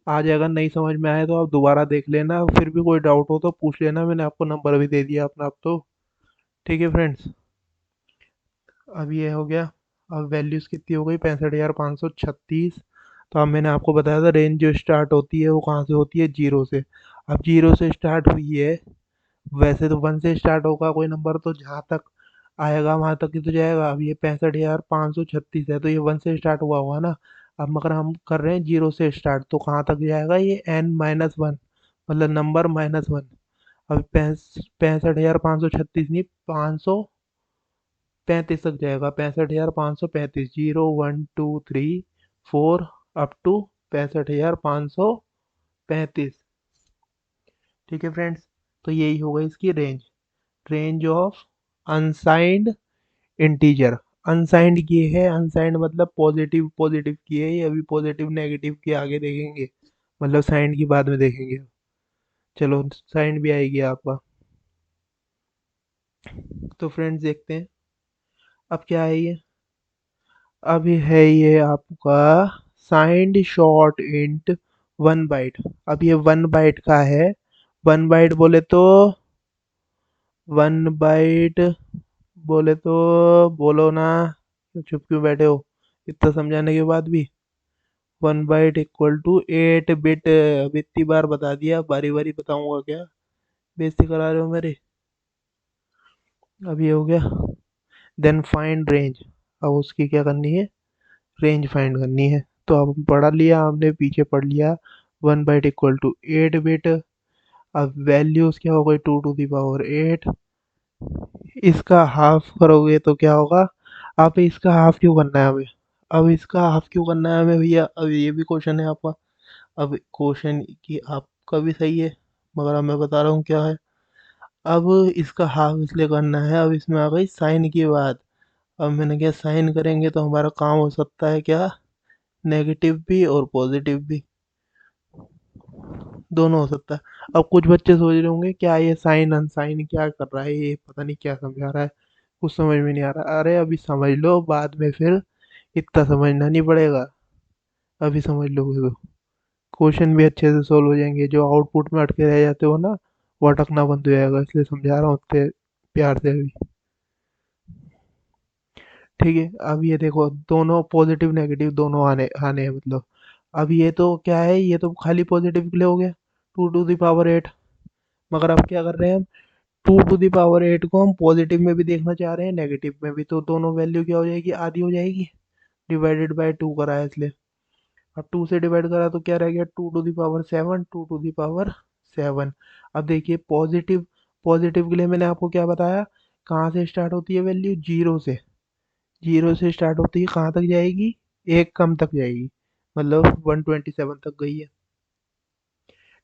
आ जाएगा, नहीं समझ में आए तो आप दोबारा देख लेना, फिर भी कोई डाउट हो तो पूछ लेना, मैंने आपको नंबर भी दे दिया अपना अब तो। ठीक है फ्रेंड्स, अब ये हो गया। अब वैल्यूज़ कितनी हो गई, 65,536। तो अब मैंने आपको बताया था रेंज जो स्टार्ट होती है वो कहाँ से होती है, 0 से। अब 0 से स्टार्ट हुई है, वैसे तो 1 से स्टार्ट होगा कोई नंबर, तो जहाँ तक आएगा वहाँ तक ही तो जाएगा। अब ये 65,536 है तो ये 1 से स्टार्ट हुआ हुआ ना। अब मगर हम कर रहे हैं 0 से स्टार्ट, तो कहाँ तक जाएगा ये, n-1, मतलब नंबर -1। अब 65,536 नहीं, 535 तक जाएगा, 65,535, 0 1 2 3 4 अप टू 65,535। ठीक है फ्रेंड्स, तो यही होगा इसकी range, range of unsigned integer. Unsigned ये है, अनसाइंड मतलब पॉजिटिव पॉजिटिव की है ये, अभी पॉजिटिव नेगेटिव की आगे देखेंगे, मतलब साइंड की बाद में देखेंगे। चलो साइंड भी आएगी आपका। तो फ्रेंड्स देखते हैं अब क्या है ये। अभी है ये आपका साइंड शॉर्ट इंट 1 बाइट। अब ये 1 बाइट का है, 1 बाइट बोले तो, 1 बाइट बोले तो, बोलो ना, चुप क्यों बैठे हो इतना समझाने के बाद भी। 1 बाइट इक्वल टू 8 बिट। अब इतनी बार बता दिया, बारी बारी बताऊंगा क्या, बेइज्जती करा रहे हो मेरी। अब ये हो गया, देन फाइंड रेंज। अब उसकी क्या करनी है, रेंज फाइंड करनी है। तो अब पढ़ लिया हमने, पीछे पढ़ लिया, 1 बाइट इक्वल टू 8 बिट। अब वैल्यूज क्या हो गई, 2 to the power 8। इसका हाफ करोगे तो क्या होगा, आप इसका हाफ क्यों करना है हमें, अब इसका हाफ क्यों करना है हमें भैया, अब ये भी क्वेश्चन है आपका। अब क्वेश्चन की आपका भी सही है, मगर अब मैं बता रहा हूँ क्या है। अब इसका हाफ इसलिए करना है, अब इसमें आ गई साइन की बात। अब मैंने क्या, साइन करेंगे तो हमारा काम हो सकता है क्या, नेगेटिव भी और पॉजिटिव भी, दोनों हो सकता है। अब कुछ बच्चे सोच रहे होंगे क्या ये साइन अनसाइन क्या कर रहा है, ये पता नहीं क्या समझा रहा है, कुछ समझ में नहीं आ रहा। अरे अभी समझ लो, बाद में फिर इतना समझना नहीं पड़ेगा, अभी समझ लोगे तो क्वेश्चन भी अच्छे से सोल्व हो जाएंगे। जो आउटपुट में अटके रह जाते हो ना, वो अटकना बंद हो जाएगा, इसलिए समझा रहा हूँ इतने प्यार से अभी। ठीक है, अब ये देखो दोनों पॉजिटिव नेगेटिव दोनों आने आने हैं, मतलब अब ये तो क्या है, ये तो खाली पॉजिटिव के लिए हो गया, 2 to the power 8। मगर अब क्या कर रहे हैं हम, 2 to the power 8 को हम पॉजिटिव में भी देखना चाह रहे हैं, नेगेटिव में भी, तो दोनों वैल्यू क्या हो जाएगी, आधी हो जाएगी, डिवाइडेड बाय 2 करा है इसलिए। अब 2 से डिवाइड करा तो क्या रह गया, 2 to the power 7, 2 to the power 7। अब देखिए पॉजिटिव, पॉजिटिव के लिए मैंने आपको क्या बताया, कहाँ से स्टार्ट होती है वैल्यू, 0 से, 0 से स्टार्ट होती है, कहाँ तक जाएगी, एक कम तक जाएगी, मतलब 127 तक गई है।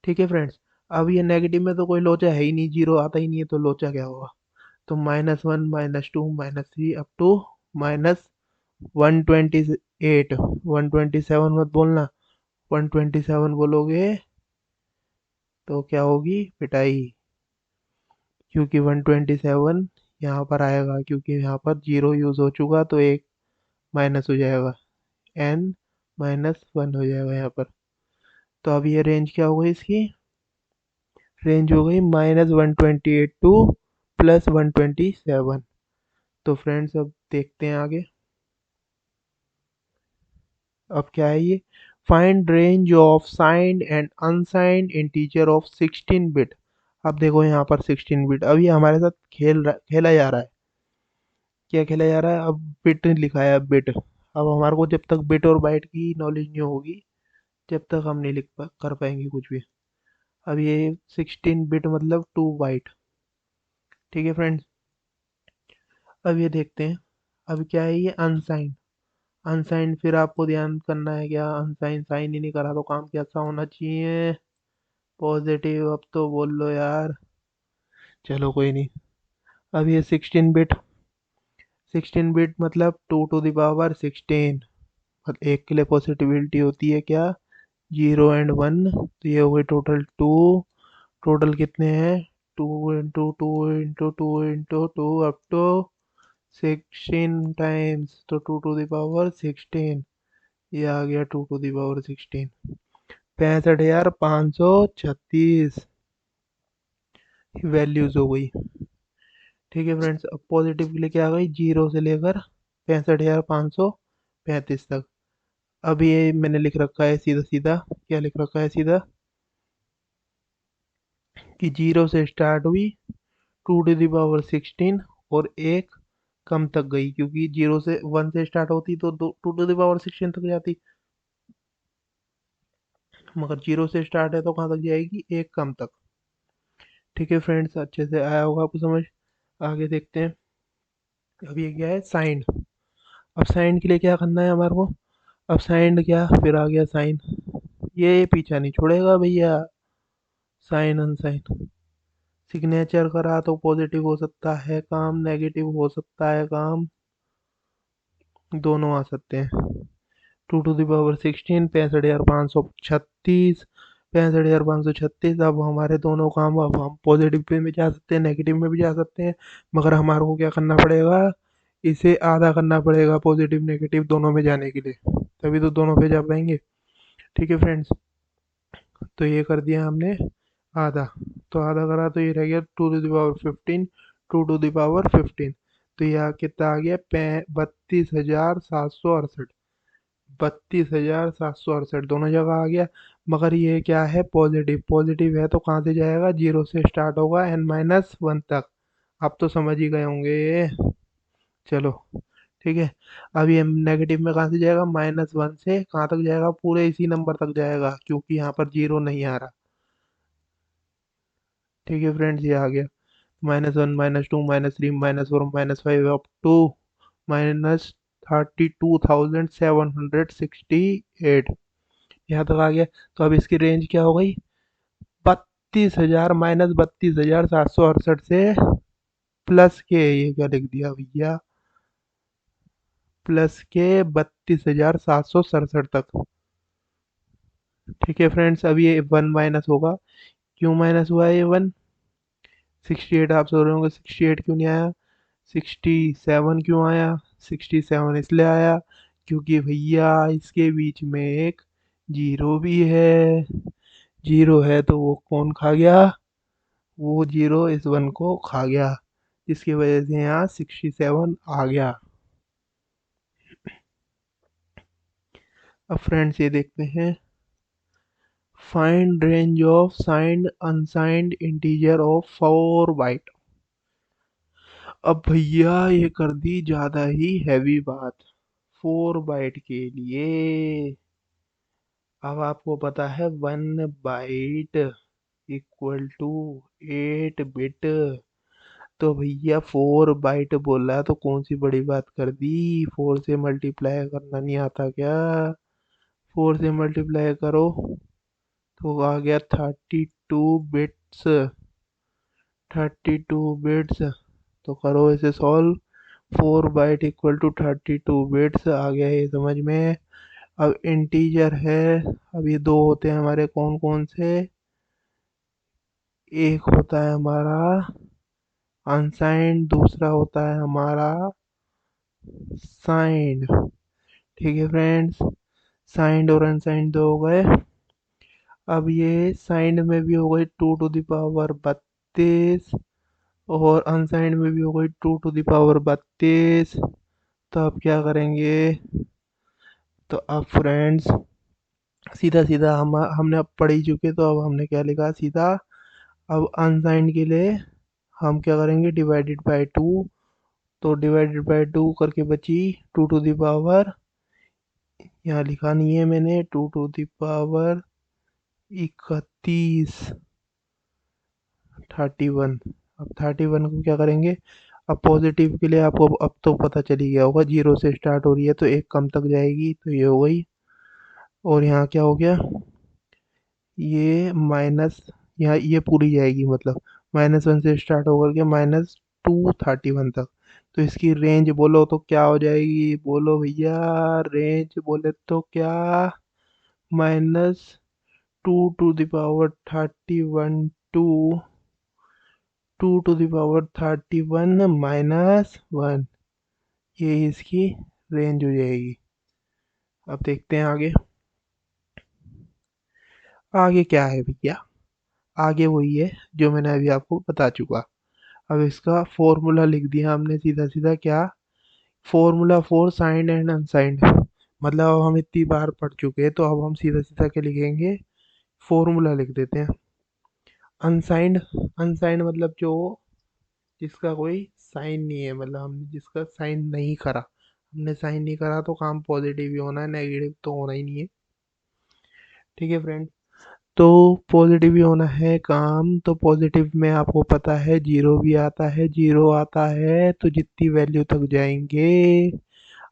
ठीक है फ्रेंड्स, अब ये नेगेटिव में तो कोई लोचा है ही नहीं, 0 आता ही नहीं है, तो लोचा क्या होगा, तो -1 -2 -3 अप टू -128। 127 मत बोलना, 127 बोलोगे तो क्या होगी पिटाई, क्योंकि 127 यहाँ पर आएगा, क्योंकि यहाँ पर 0 यूज़ हो चुका, तो एक माइनस हो जाएगा, n-1 हो जाएगा यहाँ पर। तो अब ये रेंज क्या हो गई इसकी, रेंज हो गई -128 टू +127। तो फ्रेंड्स अब देखते हैं आगे, अब क्या है ये, find range of signed and unsigned integer of 16 bit. अब देखो यहाँ पर 16 बिट, अब ये हमारे साथ खेला जा रहा है। क्या खेला जा रहा है? अब बिट लिखा है, अब बिट। अब हमारे को जब तक बिट और बाइट की नॉलेज नहीं होगी, जब तक हम नहीं कर पाएंगे कुछ भी। अब ये 16 बिट मतलब 2 बाइट। ठीक है फ्रेंड्स। अब ये देखते हैं। अब क्या है ये? अनसाइंड। अनसाइंड फिर आपको ध्यान करना है क्या? अनसाइंड साइन ही नहीं करा तो काम कैसा होना चाहिए? पॉजिटिव। अब तो बोल लो यार। चलो कोई नहीं। अब ये 16 बिट। 16 बिट मतलब 2 to the power 16। एक के लिए पॉसिबिलिटी होती है क्या? 0 and 1। तो ये हो गई टोटल 2। टोटल कितने हैं? 2 into 2 into 2 into 2 up to 16 times, तो 2 to the power 16। ये आ गया 2 to the power 16। 65,536 वैल्यूज हो गई। ठीक है फ्रेंड्स। अब पॉजिटिव के लिए क्या आ गई? 0 से लेकर 65,535 तक। अब ये मैंने लिख रखा है सीधा सीधा। क्या लिख रखा है सीधा? कि 0 से स्टार्ट हुई, 2 to the power 16, और एक कम तक गई, क्योंकि 0 से 1 से स्टार्ट होती तो 2 to the power 16 तक जाती। मगर 0 से स्टार्ट है तो कहाँ तक जाएगी? एक कम तक। ठीक है फ्रेंड्स, अच्छे से आया होगा आपको समझ। आगे देखते हैं। अब ये क्या है? साइन। अब साइन के लिए क्या करना है हमारे को? अब साइन क्या, फिर आ गया साइन। ये पीछा नहीं छोड़ेगा भैया। साइन अनसाइन। सिग्नेचर करा तो पॉजिटिव हो सकता है काम, नेगेटिव हो सकता है काम, दोनों आ सकते हैं। 2 to the power 16, 65,536। 65,536। अब हमारे दोनों काम, अब हम पॉजिटिव पे भी जा सकते हैं, नेगेटिव में भी जा सकते हैं। मगर हमारे को क्या करना पड़ेगा? इसे आधा करना पड़ेगा पॉजिटिव नेगेटिव दोनों में जाने के लिए, तभी तो दोनों पे जा पाएंगे। ठीक है फ्रेंड्स। तो ये कर दिया हमने आधा। तो आधा करा तो ये रह गया 2 to the power 15। 2 to the power 15। तो यह कितना आ गया? 32,768। 32,768 दोनों जगह आ गया। मगर ये क्या है? पॉजिटिव। पॉजिटिव है तो कहाँ से जाएगा? 0 से स्टार्ट होगा n-1 तक। आप तो समझ ही गए होंगे ये। चलो ठीक है। अब ये नेगेटिव में कहाँ से जाएगा? -1 से कहाँ तक जाएगा? पूरे इसी नंबर तक जाएगा, क्योंकि यहाँ पर 0 नहीं आ रहा। ठीक है फ्रेंड्स, ये आ गया। -1, -2, -3, -4, -5 अप टू -32,768। यहाँ तक आ गया। तो अब इसकी रेंज क्या हो गई? 32,000 -32,768 से प्लस के, ये क्या लिख दिया भैया? प्लस के 32,767 तक। ठीक है फ्रेंड्स। अब ये 1 माइनस होगा। क्यों माइनस हुआ है ये 1? 68। आप सोच रहे होंगे 68 क्यों नहीं आया? 67 क्यों आया? 67 इसलिए आया क्योंकि भैया इसके बीच में एक जीरो भी है। जीरो है तो वो कौन खा गया? वो जीरो इस वन को खा गया, जिसकी वजह से यहाँ 67 आ गया। अब फ्रेंड्स ये देखते हैं। Find range of signed unsigned integer of 4 byte. अब भैया ये कर दी ज्यादा ही हैवी बात। 4 बाइट के लिए। अब आपको पता है 1 बाइट इक्वल टू 8 बिट। तो भैया 4 बाइट बोला है तो कौन सी बड़ी बात कर दी? 4 से मल्टीप्लाई करना नहीं आता क्या? 4 से मल्टीप्लाई करो तो आ गया 32 बिट्स। 32 बिट्स। तो करो इसे solve. 4 byte equal to 32 bits आ गया ये समझ में। अब इंटीजर है। अब ये दो होते हैं हमारे, कौन कौन से? एक होता है हमारा अनसाइंड, दूसरा होता है हमारा साइंड। ठीक है फ्रेंड्स। साइंड और अनसाइंड दो हो गए। अब ये साइंड में भी हो गई 2 to the power 32, और अनसाइंड में भी हो गई 2 to the power 32। तो अब क्या करेंगे? तो अब फ्रेंड्स सीधा सीधा हमने अब पढ़ ही चुके, तो अब हमने क्या लिखा सीधा? अब अनसाइंड के लिए हम क्या करेंगे, डिवाइडेड बाय टू। तो डिवाइडेड बाय टू करके बची टू टू द पावर, यहाँ लिखा नहीं है मैंने, टू टू द पावर 31, 31। अब 31 को क्या करेंगे, अब पॉजिटिव के लिए आपको अब तो पता चल ही गया होगा, जीरो से स्टार्ट हो रही है तो एक कम तक जाएगी, तो ये हो गई। और यहाँ क्या हो गया, ये माइनस, यहाँ ये पूरी जाएगी, मतलब -1 से स्टार्ट होकर के -231 तक। तो इसकी रेंज बोलो तो क्या हो जाएगी, बोलो भैया, रेंज बोले तो क्या, -2 to the power 31 to 2 to the power 31 -1, ये इसकी रेंज हो जाएगी। अब देखते हैं आगे, आगे क्या है भैया, आगे वही है जो मैंने अभी आपको बता चुका। अब इसका फॉर्मूला लिख दिया हमने सीधा सीधा, क्या, formula for signed and unsigned. मतलब अब हम इतनी बार पढ़ चुके हैं तो अब हम सीधा सीधा क्या लिखेंगे, फॉर्मूला लिख देते हैं। अनसाइंड, अनसाइंड मतलब जो, जिसका कोई साइन नहीं है, मतलब हमने जिसका साइन नहीं करा, हमने साइन नहीं करा तो काम पॉजिटिव ही होना है, नेगेटिव तो होना ही नहीं है। ठीक है फ्रेंड, तो पॉजिटिव ही होना है काम, तो पॉजिटिव में आपको पता है जीरो भी आता है, जीरो आता है तो जितनी वैल्यू तक जाएंगे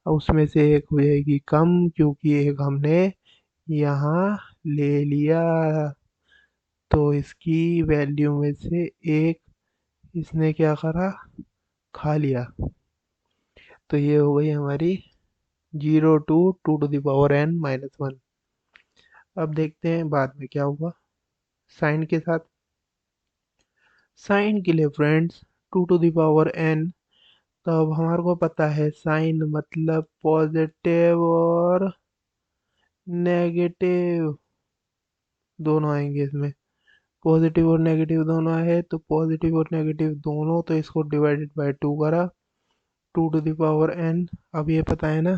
उसमें से एक हो जाएगी कम, क्योंकि एक हमने यहाँ ले लिया, तो इसकी वैल्यू में से एक इसने क्या करा, खा लिया। तो ये हो गई हमारी 0 to 2 to the power n-1। अब देखते हैं बाद में क्या हुआ साइन के साथ। साइन के लिए friends 2 to the power n, तब हमारे को पता है साइन मतलब पॉजिटिव और नेगेटिव दोनों आएंगे इसमें, पॉजिटिव और नेगेटिव दोनों आए, तो पॉजिटिव और नेगेटिव दोनों, तो इसको डिवाइडेड बाय टू करा, 2 टू द पावर n। अब ये पता है ना,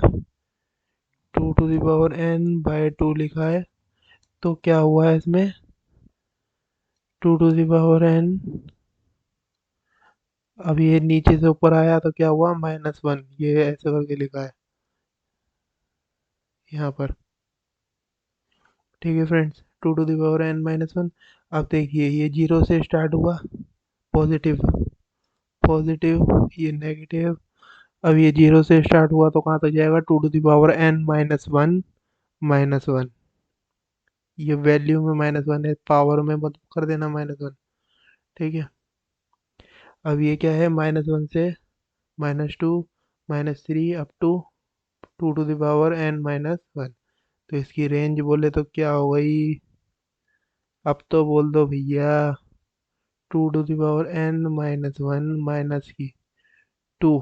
2 टू द पावर n/2 लिखा है, तो क्या हुआ है इसमें, 2 टू द पावर n, अब ये नीचे से ऊपर आया तो क्या हुआ, -1, ये ऐसे करके लिखा है यहाँ पर। ठीक है friends, 2 to the power n-1। अब देखिए ये जीरो से स्टार्ट हुआ, पॉजिटिव, पॉजिटिव, ये नेगेटिव। अब ये जीरो से स्टार्ट हुआ तो कहाँ तक जाएगा, 2 टू द पावर n-1, ये वैल्यू में -1 है, पावर में मत कर देना -1। ठीक है, अब ये क्या है, -1 से -2 -3 up to 2 to the power n-1। तो इसकी रेंज बोले तो क्या हो गई, अब तो बोल दो भैया, 2 to the power n-1 minus की 2,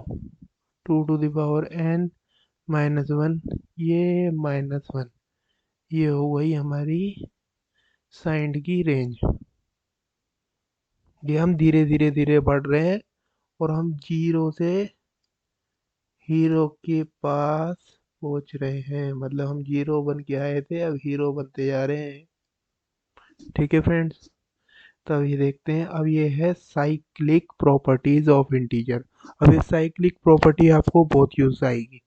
2 टू द पावर n-1, ये -1, ये हो गई हमारी साइंड की रेंज। ये हम धीरे धीरे धीरे बढ़ रहे हैं और हम जीरो से हीरो के पास पहुंच रहे हैं, मतलब हम जीरो बन के आए थे अब हीरो बनते जा रहे हैं। ठीक है फ्रेंड्स, तो अब ये देखते हैं, अब ये है साइक्लिक प्रॉपर्टीज ऑफ इंटीजर। अब ये साइक्लिक प्रॉपर्टी आपको बहुत यूज आएगी।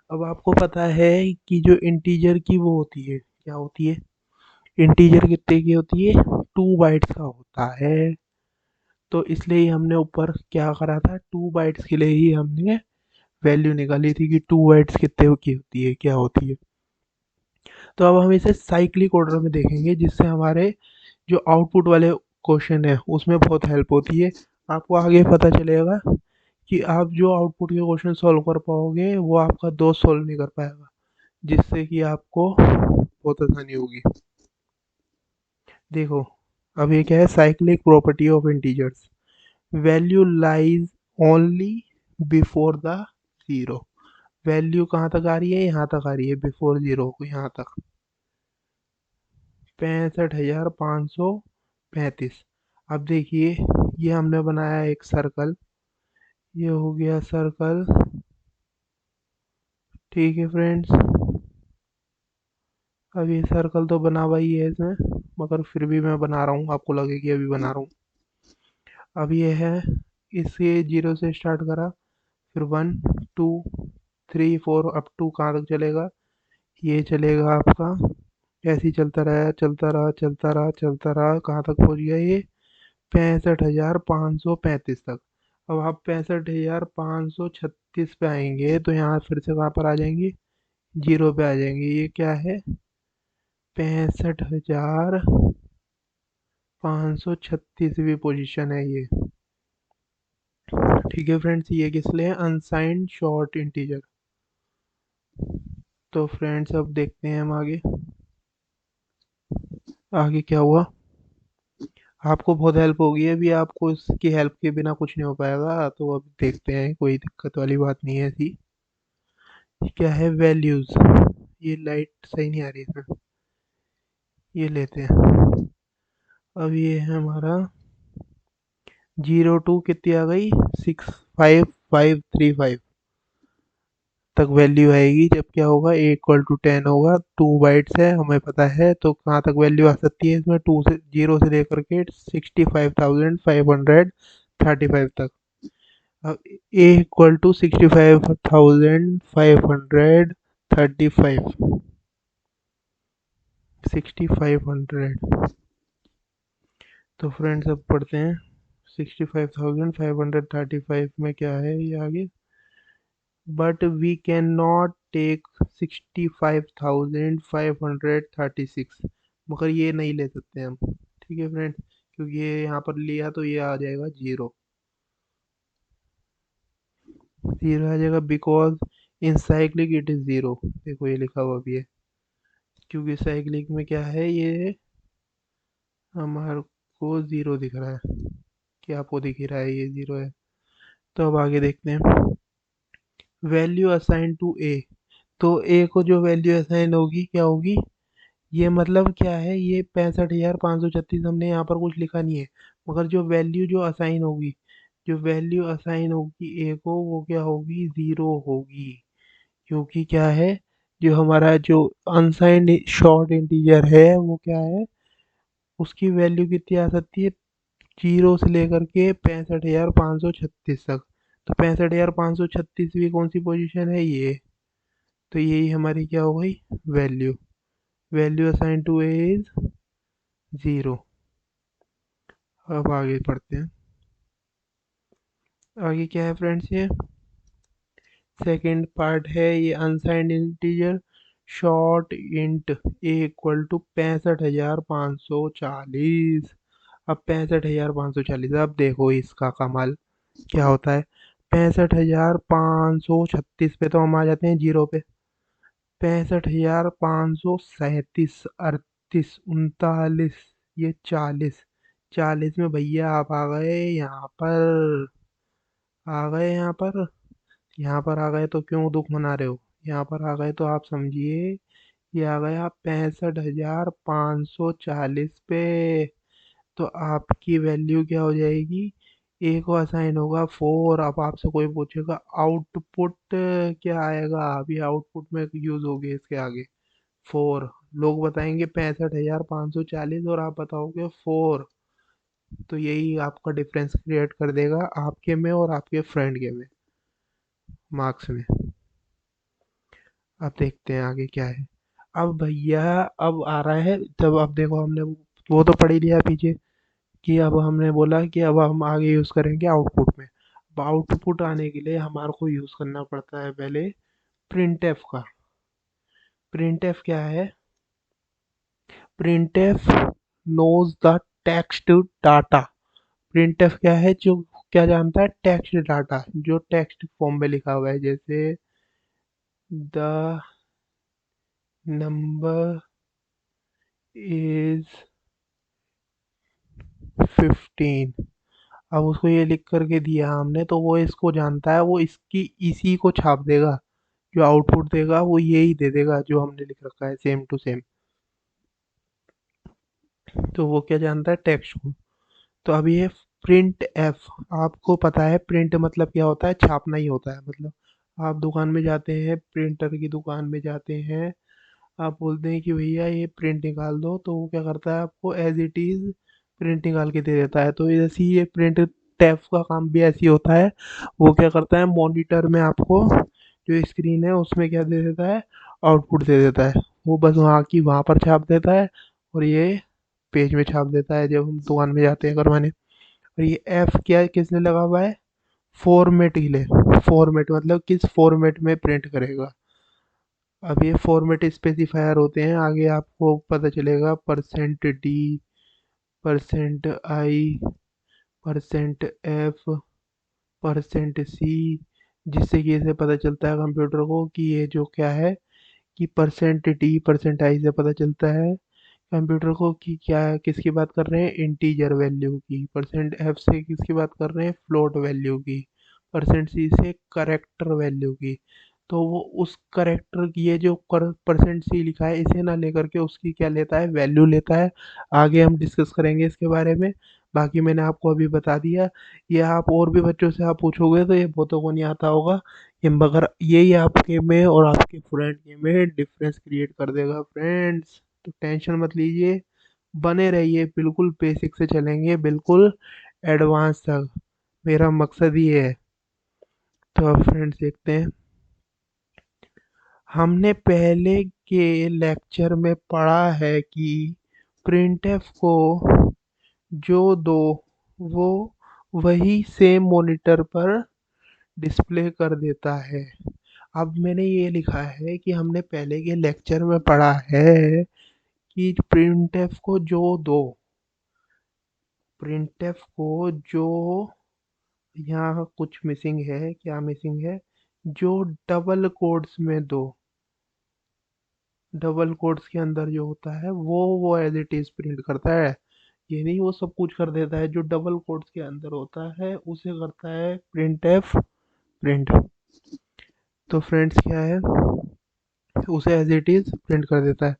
अब आपको पता है कि जो इंटीजर की वो होती है, क्या होती है, इंटीजर कितने की होती है, 2 बाइट्स का होता है। तो इसलिए ही हमने ऊपर क्या करा था, 2 बाइट्स के लिए ही हमने वैल्यू निकाली थी कि 2 बाइट्स कितने की होती है, क्या होती है। तो अब हम इसे साइक्लिक ऑर्डर में देखेंगे, जिससे हमारे जो आउटपुट वाले क्वेश्चन है उसमें बहुत हेल्प होती है। आपको आगे पता चलेगा कि आप जो आउटपुट के क्वेश्चन सॉल्व कर पाओगे वो आपका दोस्त सॉल्व नहीं कर पाएगा, जिससे कि आपको बहुत आसानी होगी। देखो, अब ये क्या है, cyclic property of integers, value lies only before the zero. Value कहाँ तक आ रही है, यहाँ तक आ रही है, बिफोर जीरो को यहाँ तक, 65,535। अब देखिए, ये हमने बनाया एक सर्कल, ये हो गया सर्कल। ठीक है फ्रेंड्स, अब ये सर्कल तो बना हुआ ही है इसमें, मगर फिर भी मैं बना रहा हूँ, आपको लगे कि अभी बना रहा हूँ। अब ये है, इसे 0 से स्टार्ट करा, फिर 1 2 3 4 अप टू कहाँ तक चलेगा, ये चलेगा आपका, ऐसे ही चलता रहा चलता रहा चलता रहा चलता रहा, कहाँ तक पहुँच गया ये, 65,535 तक। अब आप 65,536 पे आएंगे तो यहाँ फिर से कहाँ पर आ जाएंगे, 0 पे आ जाएंगे। ये क्या है, 65,536वीं पोजीशन है ये। ठीक है फ्रेंड्स, ये किस लिए है, अनसाइंड शॉर्ट इंटीजर। तो फ्रेंड्स अब देखते हैं हम आगे, आगे क्या हुआ। आपको बहुत हेल्प होगी, अभी आपको इसकी हेल्प के बिना कुछ नहीं हो पाएगा, तो अब देखते हैं, कोई दिक्कत वाली बात नहीं है ऐसी। क्या है, वैल्यूज, ये लाइट सही नहीं आ रही इसमें, ये लेते हैं। अब ये है हमारा 0 टू कितनी आ गई, 65535 तक वैल्यू आएगी, जब क्या होगा, ए इक्वल टू 10 होगा। 2 बाइट्स है हमें पता है, तो कहाँ तक वैल्यू आ सकती है इसमें, 0 से लेकर के 65,535 तक। अब ए इक्वल टू 65,535, 6500। तो फ्रेंड्स अब पढ़ते हैं, 65,535 में क्या है ये आगे, but we can not take 65,536, मगर ये नहीं ले सकते हम। ठीक है फ्रेंड्स, क्योंकि ये यहाँ पर लिया तो ये आ जाएगा 0, 0 आ जाएगा, because in cyclic it is 0। देखो ये लिखा हुआ भी है, क्योंकि साइक्लिक में क्या है, ये हमारे को 0 दिख रहा है, कि आपको दिख ही रहा है ये 0 है। तो अब आगे देखते हैं, वैल्यू असाइन टू ए। तो ए को जो वैल्यू असाइन होगी क्या होगी, ये मतलब क्या है, ये 65,536 हमने यहाँ पर कुछ लिखा नहीं है, मगर जो वैल्यू जो असाइन होगी, जो वैल्यू असाइन होगी ए को, वो क्या होगी, 0 होगी। क्योंकि क्या है, जो हमारा जो अनसाइंड शॉर्ट इंटीजर है वो क्या है, उसकी वैल्यू कितनी आ सकती है, 0 से लेकर के 65,536 तक। तो 65,536वीं कौन सी पोजीशन है ये, तो यही हमारी क्या हो गई, value, value assign to a is 0। अब आगे पढ़ते हैं, आगे क्या है फ्रेंड्स, ये सेकंड पार्ट है, ये unsigned integer short int a equal to 65,540। अब 65,540, अब देखो इसका कमाल क्या होता है, 65,536 पे तो हम आ जाते हैं 0 पे, 65,537 38 39, ये 40, 40 में भैया आप आ गए यहाँ पर, आ गए यहाँ पर, यहाँ पर आ गए तो क्यों दुख मना रहे हो, यहाँ पर आ गए तो आप समझिए, ये आ गया 65,540 पे। तो आपकी वैल्यू क्या हो जाएगी, ए को असाइन होगा 4। अब आपसे कोई पूछेगा आउटपुट क्या आएगा, अभी आउटपुट में यूज होगी इसके आगे 4, लोग बताएंगे 65,540 और आप बताओगे 4। तो यही आपका डिफरेंस क्रिएट कर देगा आपके में और आपके फ्रेंड के में, मार्क्स में। अब देखते हैं आगे क्या है। अब भैया, अब आ रहा है, जब अब देखो हमने वो तो पढ़ ही लिया पीछे, कि अब हमने बोला कि अब हम आगे यूज़ करेंगे आउटपुट में। अब आउटपुट आने के लिए हमारे को यूज़ करना पड़ता है पहले प्रिंट एफ का। प्रिंट एफ क्या है, printf knows the text data. Printf क्या है, जो क्या जानता है, टेक्स्ट डाटा, जो टेक्स्ट फॉर्म में लिखा हुआ है, जैसे द नंबर इज 15। अब उसको ये लिख करके दिया हमने, तो वो इसको जानता है, वो इसकी इसी को छाप देगा, जो आउटपुट देगा वो यही दे देगा जो हमने लिख रखा है, सेम टू सेम। तो वो क्या जानता है, टेक्स्ट को। तो अब ये प्रिंट एफ, आपको पता है प्रिंट मतलब क्या होता है, छापना ही होता है। मतलब आप दुकान में जाते हैं, प्रिंटर की दुकान में जाते हैं, आप बोलते हैं कि भैया ये प्रिंट निकाल दो, तो वो क्या करता है, आपको एज इट इज़ प्रिंट निकाल के दे देता है। तो जैसे ही ये प्रिंट टैफ का काम भी ऐसे ही होता है। वो क्या करता है, मॉनिटर में आपको जो स्क्रीन है उसमें क्या दे देता है, आउटपुट दे देता है। वो बस वहाँ की वहाँ पर छाप देता है और ये पेज में छाप देता है जब हम दुकान में जाते हैं करवाने। और ये एफ क्या किस लिए लगा हुआ है, फॉर्मेट के लिए। फॉर्मेट मतलब किस फॉर्मेट में प्रिंट करेगा। अब ये फॉर्मेट स्पेसिफायर होते हैं, आगे आपको पता चलेगा। Percent D, percent I, percent F, percent C, जिससे कि इसे पता चलता है कंप्यूटर को कि ये जो क्या है, कि परसेंट डी परसेंट आई से पता चलता है कंप्यूटर को कि क्या किसकी बात कर रहे हैं, इंटीजर वैल्यू की। परसेंट एफ से किसकी बात कर रहे हैं, फ्लोट वैल्यू की। परसेंट सी से करेक्टर वैल्यू की। तो वो उस करेक्टर की, ये जो परसेंट सी लिखा है इसे ना लेकर के उसकी क्या लेता है, वैल्यू लेता है। आगे हम डिस्कस करेंगे इसके बारे में। बाकी मैंने आपको अभी बता दिया। ये आप और भी बच्चों से आप पूछोगे तो ये बहुतों को नहीं आता होगा ये, मगर यही आपके में और आपके फ्रेंड के में डिफरेंस क्रिएट कर देगा फ्रेंड्स। तो टेंशन मत लीजिए, बने रहिए, बिल्कुल बेसिक से चलेंगे, बिल्कुल एडवांस तक, मेरा मकसद ही है। तो अब फ्रेंड्स देखते हैं, हमने पहले के लेक्चर में पढ़ा है कि प्रिंटफ को जो दो वो वही सेम मॉनिटर पर डिस्प्ले कर देता है। अब मैंने ये लिखा है कि हमने पहले के लेक्चर में पढ़ा है कि प्रिंटफ को जो दो, प्रिंटफ को जो, यहाँ कुछ मिसिंग है, क्या मिसिंग है, जो डबल कोट्स में दो, डबल कोट्स के अंदर जो होता है वो एज इट इज प्रिंट करता है। ये नहीं वो सब कुछ कर देता है, जो डबल कोट्स के अंदर होता है उसे करता है प्रिंट एफ प्रिंट। तो फ्रेंड्स क्या है, उसे एज इट इज प्रिंट कर देता है।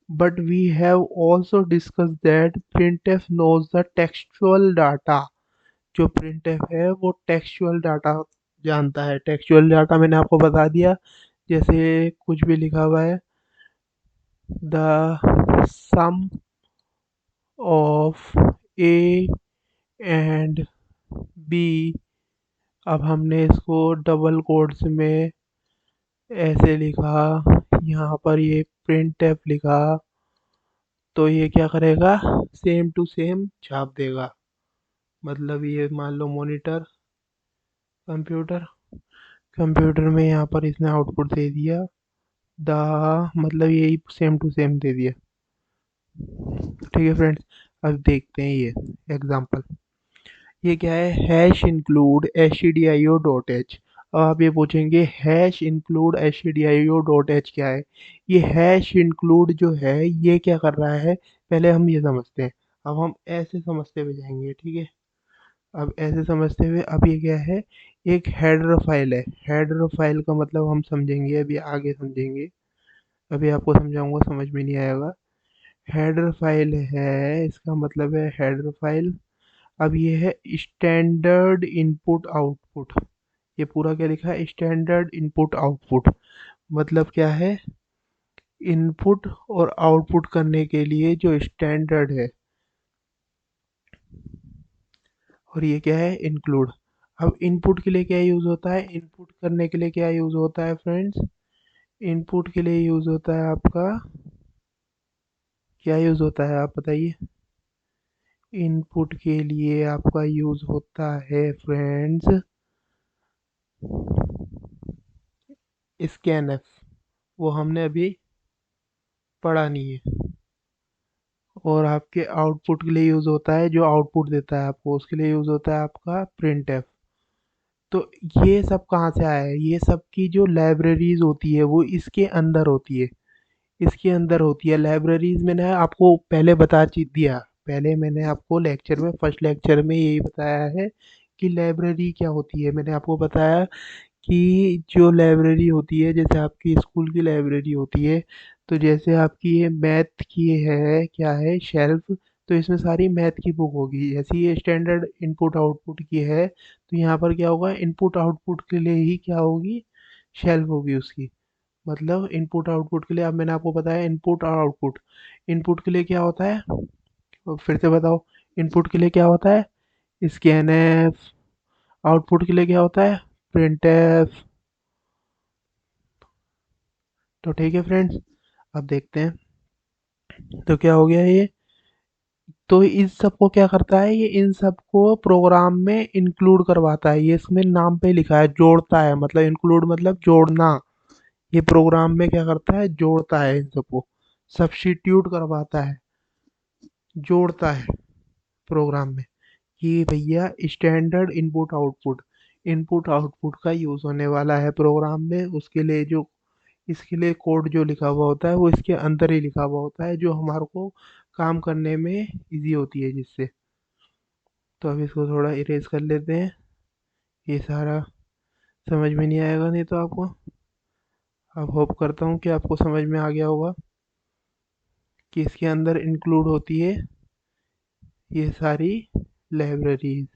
But we have also discuss that printf knows the textual data. जो प्रिंट एफ है वो टेक्सचुअल डाटा जानता है। टेक्सचुअल डाटा मैंने आपको बता दिया, जैसे कुछ भी लिखा हुआ है, the sum of a and b. अब हमने इसको डबल कोट्स में ऐसे लिखा, यहाँ पर ये प्रिंट एफ लिखा, तो ये क्या करेगा, सेम टू सेम छाप देगा। मतलब ये मान लो मॉनिटर, कंप्यूटर, कंप्यूटर में यहाँ पर इसने आउटपुट दे दिया, द, मतलब यही सेम टू सेम दे दिया। ठीक है फ्रेंड्स, अब देखते हैं ये एग्जांपल। ये क्या है, हैश इंक्लूड एच डी आई ओ डॉट एच। अब आप ये पूछेंगे हैश इंक्लूड एच डी आई ओ डॉट एच क्या है। ये हैश इंक्लूड जो है ये क्या कर रहा है, पहले हम ये समझते हैं। अब हम ऐसे समझते हुए जाएंगे, ठीक है। अब ऐसे समझते हुए, अब ये क्या है, एक हेडर फाइल है। हेडर फाइल का मतलब हम समझेंगे, अभी आगे समझेंगे, अभी आपको समझाऊंगा, समझ में नहीं आएगा। हेडर फाइल है, इसका मतलब है हेडर फाइल। अब ये है स्टैंडर्ड इनपुट आउटपुट। ये पूरा क्या लिखा है, स्टैंडर्ड इनपुट आउटपुट। मतलब क्या है, इनपुट और आउटपुट करने के लिए जो स्टैंडर्ड है। और ये क्या है, इंक्लूड। अब इनपुट के लिए क्या यूज़ होता है, इनपुट करने के लिए क्या यूज़ होता है फ्रेंड्स, इनपुट के लिए यूज़ होता है आपका, क्या यूज़ होता है आप बताइए। इनपुट के लिए आपका यूज़ होता है फ्रेंड्स स्कैन एफ। वो हमने अभी पढ़ा नहीं है। और आपके आउटपुट के लिए यूज़ होता है, जो आउटपुट देता है आपको उसके लिए यूज़ होता है आपका प्रिंट एफ। तो ये सब कहाँ से आया है, ये सब की जो लाइब्रेरीज होती है वो इसके अंदर होती है। इसके अंदर होती है लाइब्रेरीज, मैंने आपको पहले दिया। पहले मैंने आपको लेक्चर में, फर्स्ट लेक्चर में यही बताया है कि लाइब्रेरी क्या होती है। मैंने आपको बताया कि जो लाइब्रेरी होती है, जैसे आपकी स्कूल की लाइब्रेरी होती है, तो जैसे आपकी ये मैथ की है, क्या है, शेल्फ, तो इसमें सारी मैथ की बुक होगी। जैसे ये स्टैंडर्ड इनपुट आउटपुट की है, तो यहाँ पर क्या होगा, इनपुट आउटपुट के लिए ही क्या होगी, शेल्फ होगी उसकी। मतलब इनपुट आउटपुट के लिए, अब मैंने आपको बताया इनपुट और आउटपुट। इनपुट के लिए क्या होता है, तो फिर से बताओ, इनपुट के लिए क्या होता है, स्कैन एफ, आउटपुट के लिए क्या होता है, प्रिंट एफ। तो ठीक है फ्रेंड्स, अब देखते हैं तो क्या हो गया ये। तो इस सब को क्या करता है ये, इन सब को प्रोग्राम में इंक्लूड करवाता है, ये इसमें नाम पे लिखा है, जोड़ता है, मतलब इंक्लूड मतलब जोड़ना। ये प्रोग्राम में क्या करता है, जोड़ता है इन सबको, सब्स्टिट्यूट करवाता है, जोड़ता है प्रोग्राम में। कि भैया standard input output, input output का यूज़ होने वाला है प्रोग्राम में, उसके लिए जो, इसके लिए कोड जो लिखा हुआ होता है वो इसके अंदर ही लिखा हुआ होता है, जो हमारे को काम करने में इजी होती है जिससे। तो अब इसको थोड़ा इरेज कर लेते हैं, ये सारा समझ में नहीं आएगा नहीं तो आपको। अब होप करता हूँ कि आपको समझ में आ गया होगा कि इसके अंदर इंक्लूड होती है ये सारी लाइब्रेरीज।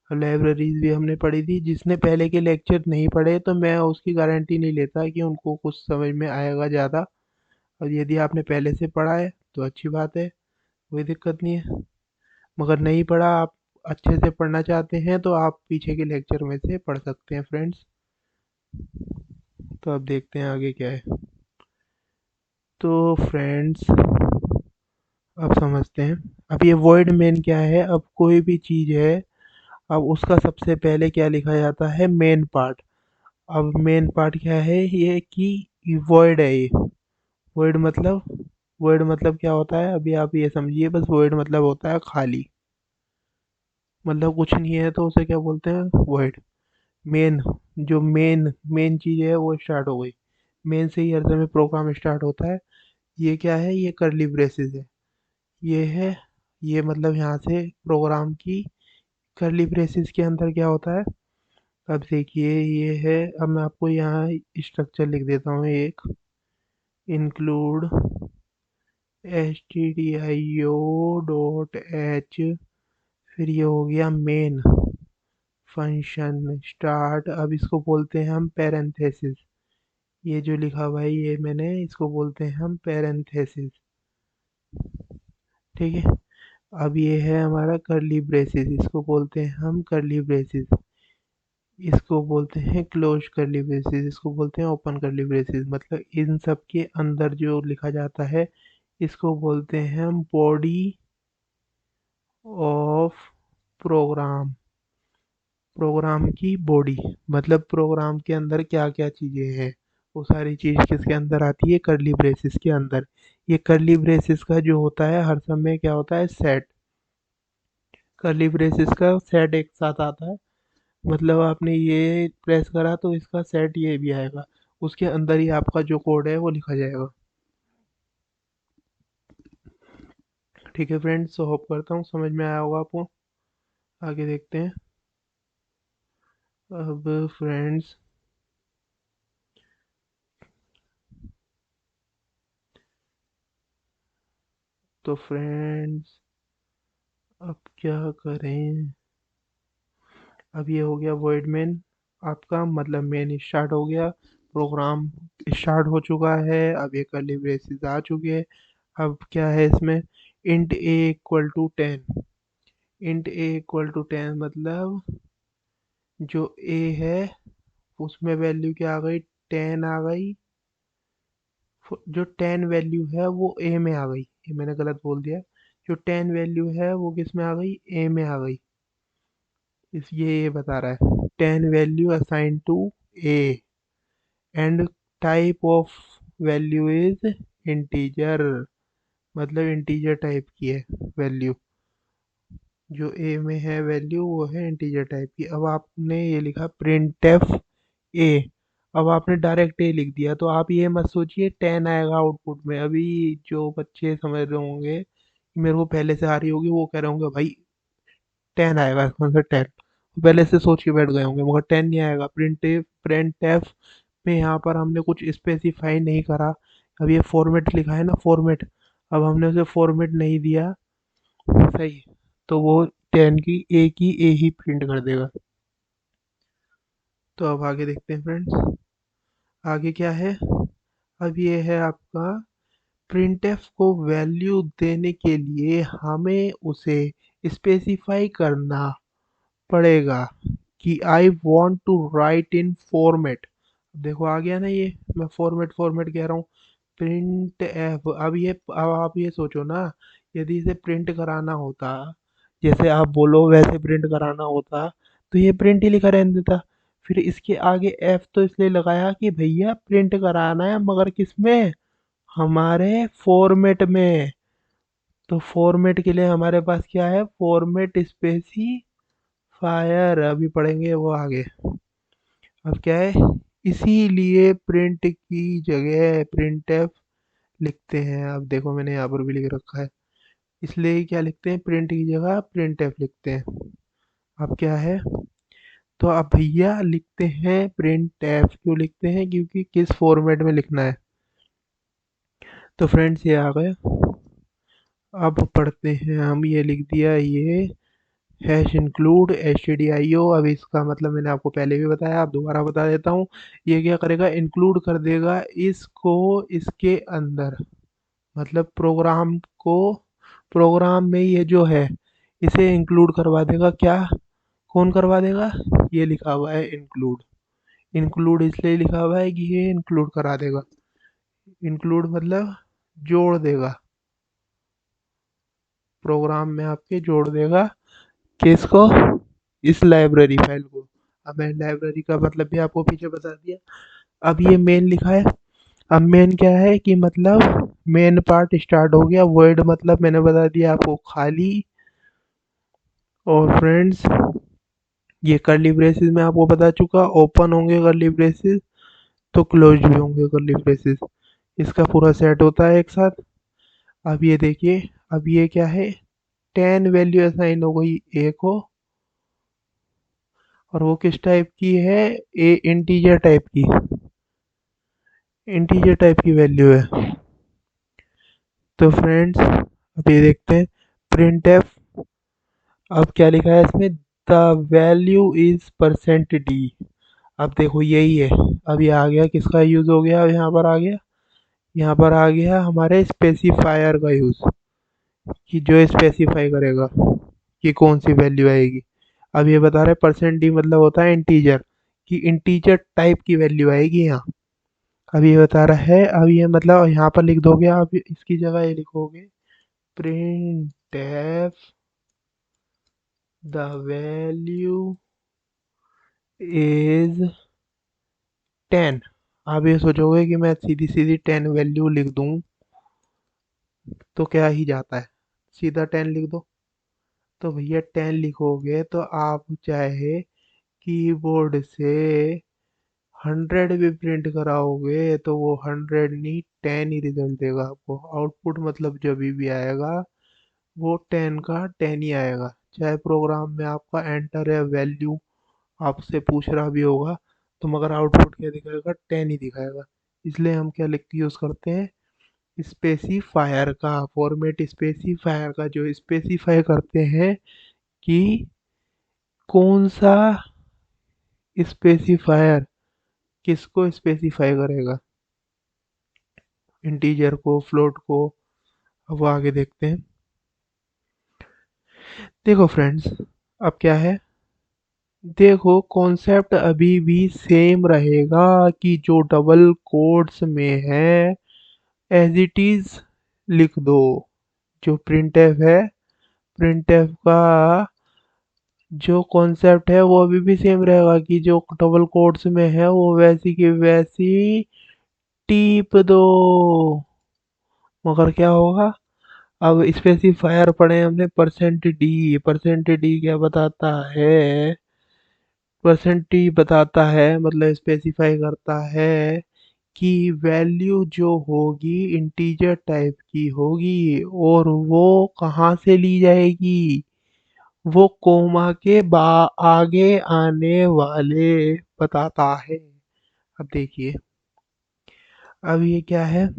और लाइब्रेरीज भी हमने पढ़ी थी, जिसने पहले के लेक्चर नहीं पढ़े तो मैं उसकी गारंटी नहीं लेता कि उनको कुछ समझ में आएगा ज़्यादा। और यदि आपने पहले से पढ़ा है तो अच्छी बात है, कोई दिक्कत नहीं है। मगर नहीं पढ़ा, आप अच्छे से पढ़ना चाहते हैं तो आप पीछे के लेक्चर में से पढ़ सकते हैं फ्रेंड्स। तो अब देखते हैं आगे क्या है। तो फ्रेंड्स, अब समझते हैं। अब ये वॉइड मेन क्या है, अब कोई भी चीज़ है, अब उसका सबसे पहले क्या लिखा जाता है, मेन पार्ट। अब मेन पार्ट क्या है ये, कि वॉइड है ये। वॉइड मतलब, वॉइड मतलब क्या होता है, अभी आप ये समझिए बस, वॉइड मतलब होता है खाली, मतलब कुछ नहीं है तो उसे क्या बोलते हैं, वॉइड। मेन, जो मेन मेन चीज़ है वो स्टार्ट हो गई, मेन से ही हर समय प्रोग्राम स्टार्ट होता है। ये क्या है, ये कर्ली ब्रेसेस है, ये है, ये मतलब यहाँ से प्रोग्राम की कर्ली ब्रेसेस के अंदर क्या होता है। अब देखिए ये है, अब मैं आपको यहाँ स्ट्रक्चर लिख देता हूँ एक, इंक्लूड stdio डॉट एच, फिर ये हो गया मेन फंक्शन स्टार्ट। अब इसको बोलते हैं हम पैरेंथेसिस, ये जो लिखा हुआ है ये मैंने, इसको बोलते हैं हम पैरेंथेसिस। ठीक है। अब ये है हमारा कर्ली ब्रेसेस, इसको बोलते हैं हम कर्ली ब्रेसेस। इसको बोलते हैं क्लोज कर्ली ब्रेसेस, इसको बोलते हैं ओपन कर्ली ब्रेसेस। मतलब इन सब के अंदर जो लिखा जाता है इसको बोलते हैं हम बॉडी ऑफ प्रोग्राम, प्रोग्राम की बॉडी। मतलब प्रोग्राम के अंदर क्या क्या चीज़ें हैं, वो सारी चीज़ किसके अंदर आती है, कर्ली ब्रेसेस के अंदर। ये कर्ली ब्रेसेस का जो होता है हर समय क्या होता है, सेट, कर्ली ब्रेसेस का सेट एक साथ आता है। मतलब आपने ये प्रेस करा तो इसका सेट ये भी आएगा, उसके अंदर ही आपका जो कोड है वो लिखा जाएगा। ठीक है फ्रेंड्स, तो होप करता हूँ समझ में आया होगा आपको। आगे देखते हैं। अब फ्रेंड्स, तो फ्रेंड्स अब क्या करें। अब ये हो गया void main, आपका मतलब मेन स्टार्ट हो गया, प्रोग्राम स्टार्ट हो चुका है। अब ये कर्ली ब्रेसेस आ चुके हैं। अब क्या है इसमें, int a equal to 10, int a equal to 10 मतलब जो ए है उसमें वैल्यू क्या आ गई, 10 आ गई। जो 10 वैल्यू है वो ए में आ गई, ये मैंने गलत बोल दिया। जो 10 वैल्यू है वो किस में आ गई, ए में आ गई। इस ये बता रहा है 10 value assign to a, and type of value is integer, मतलब इंटीजर टाइप की है वैल्यू, जो ए में है वैल्यू वो है इंटीजर टाइप की। अब आपने ये लिखा प्रिंट एफ ए, अब आपने डायरेक्ट ए लिख दिया तो आप ये मत सोचिए 10 आएगा आउटपुट में। अभी जो बच्चे समझ रहे होंगे, मेरे को पहले से आ रही होगी, वो कह रहे होंगे भाई 10 आएगा इसका आंसर 10, पहले से सोच के बैठ गए होंगे, मगर 10 नहीं आएगा। प्रिंट एफ में यहाँ पर हमने कुछ स्पेसिफाई नहीं करा। अब ये फॉर्मेट लिखा है ना, फॉर्मेट, अब हमने उसे फॉर्मेट नहीं दिया, सही, तो वो 10 की ए ही प्रिंट कर देगा। तो अब आगे देखते हैं फ्रेंड्स, आगे क्या है। अब ये है आपका प्रिंटफ को वैल्यू देने के लिए हमें उसे स्पेसिफाई करना, पड़ेगा कि I want to write in format. देखो आ गया ना ये, मैं फॉर्मेट फॉर्मेट कह रहा हूँ। प्रिंट एफ, अब आप ये सोचो ना, यदि इसे प्रिंट कराना होता, जैसे आप बोलो वैसे प्रिंट कराना होता, तो ये प्रिंट ही लिखा रहने देता। फिर इसके आगे एफ तो इसलिए लगाया कि भैया प्रिंट कराना है, मगर किस में, हमारे फॉर्मेट में। तो फॉर्मेट के लिए हमारे पास क्या है, फॉर्मेट स्पेसिफायर, अभी पढ़ेंगे वो आगे। अब क्या है, इसीलिए प्रिंट की जगह प्रिंट एफ लिखते हैं। अब देखो मैंने यहाँ पर भी लिख रखा है, इसलिए क्या लिखते हैं, प्रिंट की जगह प्रिंट एफ लिखते हैं। अब क्या है, तो अब भैया लिखते हैं प्रिंट एफ, क्यों लिखते हैं, क्योंकि किस फॉर्मेट में लिखना है। तो फ्रेंड्स ये आ गया। अब पढ़ते हैं हम, ये लिख दिया ये hash include H T D आई ओ। अब इसका मतलब मैंने आपको पहले भी बताया, आप दोबारा बता देता हूँ। ये क्या करेगा, इंक्लूड कर देगा इसको इसके अंदर, मतलब प्रोग्राम को, प्रोग्राम में ये जो है इसे इंक्लूड करवा देगा। क्या, कौन करवा देगा, ये लिखा हुआ है इंक्लूड। इंक्लूड इसलिए लिखा हुआ है कि ये इंक्लूड करा देगा। इंक्लूड मतलब जोड़ देगा, प्रोग्राम में आपके जोड़ देगा, किसको, इस लाइब्रेरी फाइल को। अब मैं लाइब्रेरी का मतलब भी आपको पीछे बता दिया। अब ये मेन लिखा है। अब मेन क्या है कि मतलब मेन पार्ट स्टार्ट हो गया। वर्ड मतलब मैंने बता दिया आपको, खाली। और फ्रेंड्स ये कर्ली ब्रेसेस में आपको बता चुका, ओपन होंगे कर्ली ब्रेसेस तो क्लोज भी होंगे कर्ली ब्रेसेस। इसका पूरा सेट होता है एक साथ। अब ये देखिए, अब ये क्या है, 10 वैल्यू असाइन हो गई ए को, और वो किस टाइप की है, ए इंटीजर टाइप की, इंटीजर टाइप की वैल्यू है। तो फ्रेंड्स अब ये देखते हैं प्रिंट एफ। अब क्या लिखा है इसमें, the value is percent D. अब देखो यही है। अब ये आ गया, किसका यूज़ हो गया, अब यहाँ पर आ गया, यहाँ पर आ गया हमारे स्पेसिफायर का यूज़, कि जो स्पेसिफाई करेगा कि कौन सी वैल्यू आएगी। अब ये बता रहे परसेंट डी मतलब होता है इंटीजर, कि इंटीजर टाइप की वैल्यू आएगी यहाँ। अब ये बता रहा है, अब ये मतलब यहाँ पर लिख दोगे आप, इसकी जगह ये लिखोगे print f the value is 10। आप ये सोचोगे कि मैं सीधी सीधी 10 वैल्यू लिख दूं, तो क्या ही जाता है, सीधा 10 लिख दो। तो भैया 10 लिखोगे तो आप चाहे कीबोर्ड से 100 भी प्रिंट कराओगे तो वो 100 नहीं 10 ही रिजल्ट देगा आपको। आउटपुट मतलब जब भी आएगा वो 10 का 10 ही आएगा। चाहे प्रोग्राम में आपका एंटर या वैल्यू आपसे पूछ रहा भी होगा, तो मगर आउटपुट क्या दिखाएगा, 10 ही दिखाएगा। इसलिए हम क्या लिख के यूज़ करते हैं, स्पेसिफायर का, फॉर्मेट स्पेसिफायर का, जो स्पेसिफाई करते हैं कि कौन सा स्पेसिफायर किसको स्पेसिफाई करेगा, इंटीजर को, फ्लोट को। अब वो आगे देखते हैं। देखो फ्रेंड्स अब क्या है, देखो कॉन्सेप्ट अभी भी सेम रहेगा, कि जो डबल कोट्स में है एज इट इज लिख दो। जो प्रिंटफ है, प्रिंटफ का जो कॉन्सेप्ट है वो अभी भी सेम रहेगा, कि जो डबल कोट्स में है वो वैसी की वैसी टीप दो। मगर क्या होगा, अब स्पेसिफायर पढ़े हमने परसेंट डी। परसेंट डी क्या बताता है, परसेंट डी बताता है मतलब स्पेसिफाई करता है कि वैल्यू जो होगी इंटीजर टाइप की होगी, और वो कहाँ से ली जाएगी, वो कोमा के आगे आने वाले बताता है। अब देखिए, अब ये क्या है,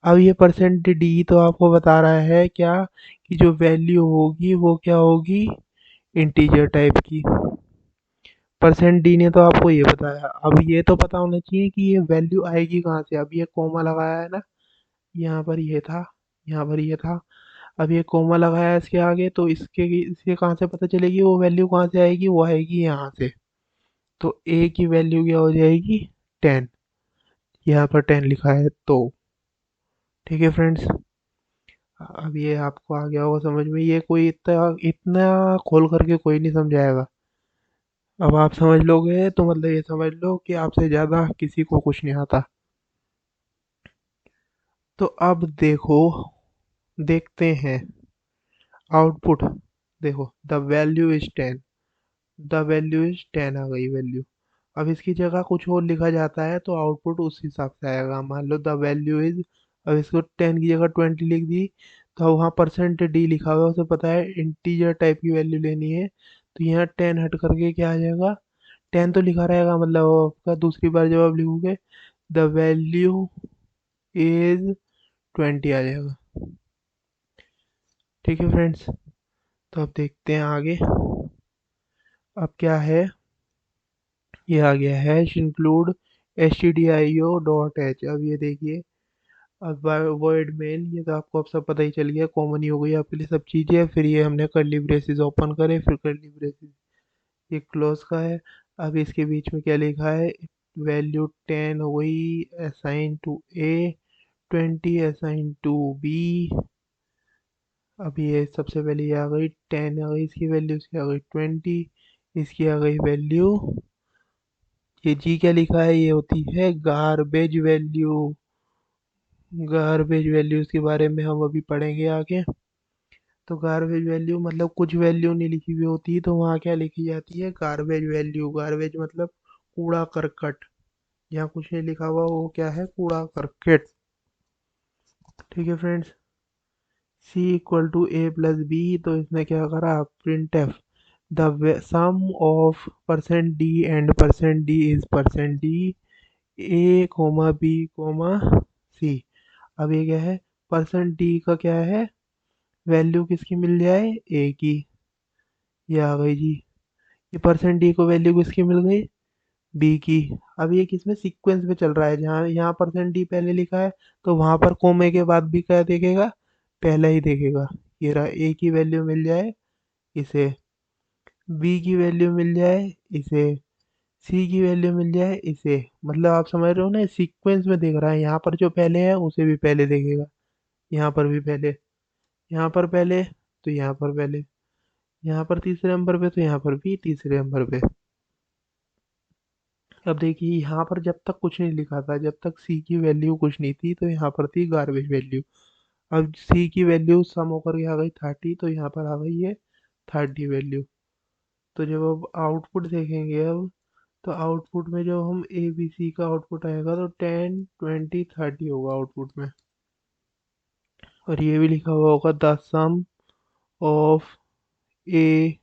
अब ये परसेंट डी तो आपको बता रहा है क्या, कि जो वैल्यू होगी वो क्या होगी, इंटीजर टाइप की। परसेंट डी ने तो आपको ये बताया, अब ये तो पता होना चाहिए कि ये वैल्यू आएगी कहाँ से। अब ये कोमा लगाया है ना, यहाँ पर ये था, यहाँ पर ये था। अब ये कोमा लगाया है इसके आगे, तो इसके कहाँ से पता चलेगी वो वैल्यू कहाँ से आएगी, वो आएगी यहाँ से। तो ए की वैल्यू क्या हो जाएगी, 10। यहाँ पर 10 लिखा है तो। ठीक है फ्रेंड्स, अब ये आपको आ गया होगा समझ में, ये कोई इतना इतना खोल करके कोई नहीं समझाएगा। अब आप समझ लोगे तो मतलब ये समझ लो कि आपसे ज़्यादा किसी को कुछ नहीं आता। तो अब देखो, देखते हैं आउटपुट। देखो the value is 10, the value is 10 आ गई वैल्यू। अब इसकी जगह कुछ और लिखा जाता है तो आउटपुट उस हिसाब से आएगा। मान लो द वैल्यू इज, अब इसको 10 की जगह 20 लिख दी, तो वहाँ परसेंट डी लिखा हुआ है, उसे पता है इंटीजर टाइप की वैल्यू लेनी है। तो यहाँ 10 हट करके क्या आ जाएगा, 10 तो लिखा रहेगा, मतलब वो आपका दूसरी बार जब आप लिखोगे द वैल्यू इज 20 आ जाएगा। ठीक है फ्रेंड्स, तो अब देखते हैं आगे। अब क्या है, ये आ गया hash include stdio dot h. अब ये देखिए, अब वर्ड मेन, ये तो आपको अब सब पता ही चल गया, कॉमन ही हो गई आपके लिए सब चीज़ें। फिर ये हमने कर्ली ब्रेसेस ओपन करे, फिर कर्ली ब्रेसेस ये क्लोज का है। अब इसके बीच में क्या लिखा है, वैल्यू 10 हो गई assign to a, 20 assign to b. अब ये सबसे पहले ये आ गई 10 आ गई इसकी वैल्यू, इसकी आ गई 20, इसकी आ गई वैल्यू। ये जी क्या लिखा है, ये होती है गार्बेज वैल्यू। गार्बेज वैल्यूज के बारे में हम अभी पढ़ेंगे आगे। तो गार्बेज वैल्यू मतलब कुछ वैल्यू नहीं लिखी हुई होती, तो वहाँ क्या लिखी जाती है, गार्बेज वैल्यू। गार्बेज मतलब कूड़ा करकट, यहाँ कुछ नहीं लिखा हुआ वो क्या है, कूड़ा करकट। ठीक है friends, c equal to a plus b, तो इसने क्या करा, print f the sum of percent d and percent d is percent d a comma b comma c. अब ये क्या है, परसेंट डी का क्या है, वैल्यू किसकी मिल जाए, ए की। ये आ गई जी, ये परसेंट डी को वैल्यू किसकी मिल गई, बी की। अब ये किसमें सीक्वेंस में चल रहा है, जहाँ यहाँ परसेंट डी पहले लिखा है, तो वहाँ पर कोमे के बाद भी क्या देखेगा, पहला ही देखेगा। ये रहा, ए की वैल्यू मिल जाए इसे, बी की वैल्यू मिल जाए इसे, सी की वैल्यू मिल जाए इसे। मतलब आप समझ रहे हो ना, सीक्वेंस में देख रहा है, यहाँ पर जो पहले है उसे भी पहले देखेगा, यहाँ पर भी पहले, यहाँ पर पहले, तो यहाँ पर पहले, यहाँ पर तीसरे नंबर पे, तो यहाँ पर भी तीसरे नंबर पे। अब देखिए यहाँ पर जब तक कुछ नहीं लिखा था, जब तक सी की वैल्यू कुछ नहीं थी, तो यहाँ पर थी गार्बेज वैल्यू। अब सी की वैल्यू सम होकर के आ गई 30, तो यहाँ पर आ गई है 30 वैल्यू। तो जब अब आउटपुट देखेंगे अब, तो आउटपुट में जब हम ए बी सी का आउटपुट आएगा तो 10 20 30 होगा आउटपुट में। और ये भी लिखा हुआ होगा the sum of a,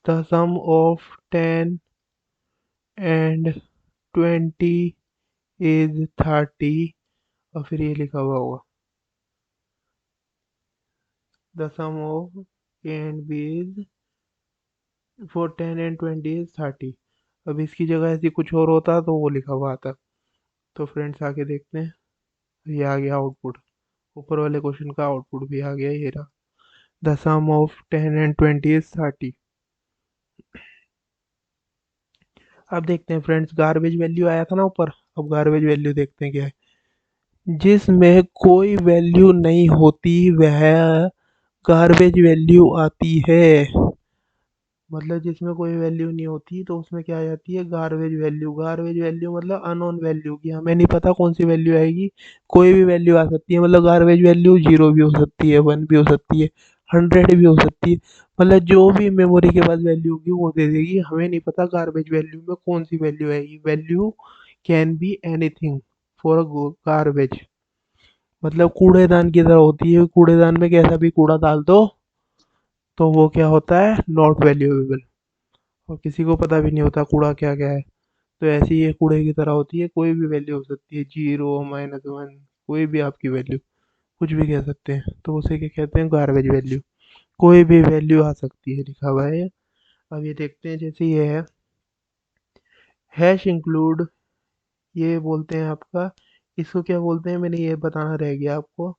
the sum of 10 and 20 is 30। और फिर ये लिखा हुआ होगा the sum of a and b is for 10 and 20 is 30। अब इसकी जगह ऐसी कुछ और होता तो वो लिखा हुआ आता। तो फ्रेंड्स आगे देखते हैं, ये आ गया आउटपुट, ऊपर वाले क्वेश्चन का आउटपुट भी आ गया, ये रहा the sum of 10 and 20 is 30। अब देखते हैं फ्रेंड्स, गार्बेज वैल्यू आया था ना ऊपर, अब गार्बेज वैल्यू देखते हैं क्या है। जिसमें कोई वैल्यू नहीं होती वह गार्बेज वैल्यू आती है। मतलब जिसमें कोई वैल्यू नहीं होती तो उसमें क्या आ जाती है, गार्बेज वैल्यू। गार्बेज वैल्यू मतलब अननोन वैल्यू की, हमें नहीं पता कौन सी वैल्यू आएगी, कोई भी वैल्यू आ सकती है। मतलब गार्बेज वैल्यू 0 भी हो सकती है, 1 भी हो सकती है, 100 भी हो सकती है। मतलब जो भी मेमोरी के पास वैल्यू होगी वो दे देगी, हमें नहीं पता गार्बेज वैल्यू में कौन सी वैल्यू आएगी। Value can be anything for garbage, मतलब कूड़ेदान की तरह होती है, कूड़ेदान में कैसा भी कूड़ा डाल दो तो वो क्या होता है, नॉट वैल्यूएबल। और किसी को पता भी नहीं होता कूड़ा क्या क्या है। तो ऐसी ये कूड़े की तरह होती है, कोई भी वैल्यू हो सकती है, 0 -1, कोई भी आपकी वैल्यू, कुछ भी कह सकते हैं, तो उसे क्या कहते हैं, गार्बेज वैल्यू। कोई भी वैल्यू आ सकती है, लिखा हुआ है। अब ये देखते हैं, जैसे ये है हैश इंक्लूड, ये बोलते हैं आपका, इसको क्या बोलते हैं मैंने ये बताना रह गया आपको।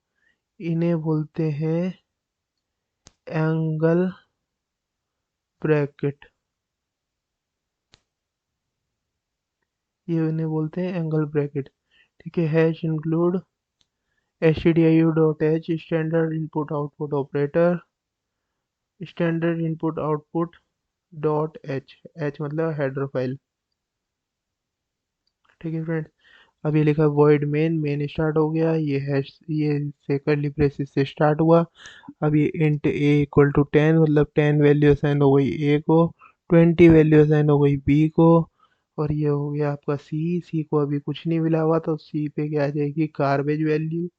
इन्हें बोलते हैं एंगल ब्रैकेट। ये इन्हें बोलते हैं एंगल ब्रैकेट। ठीक है, hash include stdio dot H standard input output operator, standard input output dot H, H मतलब हेडर फाइल। ठीक है फ्रेंड्स, अब ये लिखा वॉइड मेन, मेन स्टार्ट हो गया, ये हैश ये से कर्ली ब्रेसेस से स्टार्ट हुआ। अब ये इंट ए इक्वल टू 10 मतलब 10 वैल्यू असाइन हो गई ए को, 20 वैल्यू असाइन हो गई बी को, और ये हो गया आपका सी। सी को अभी कुछ नहीं मिला हुआ तो सी पे क्या आ जाएगी, गार्बेज वैल्यू।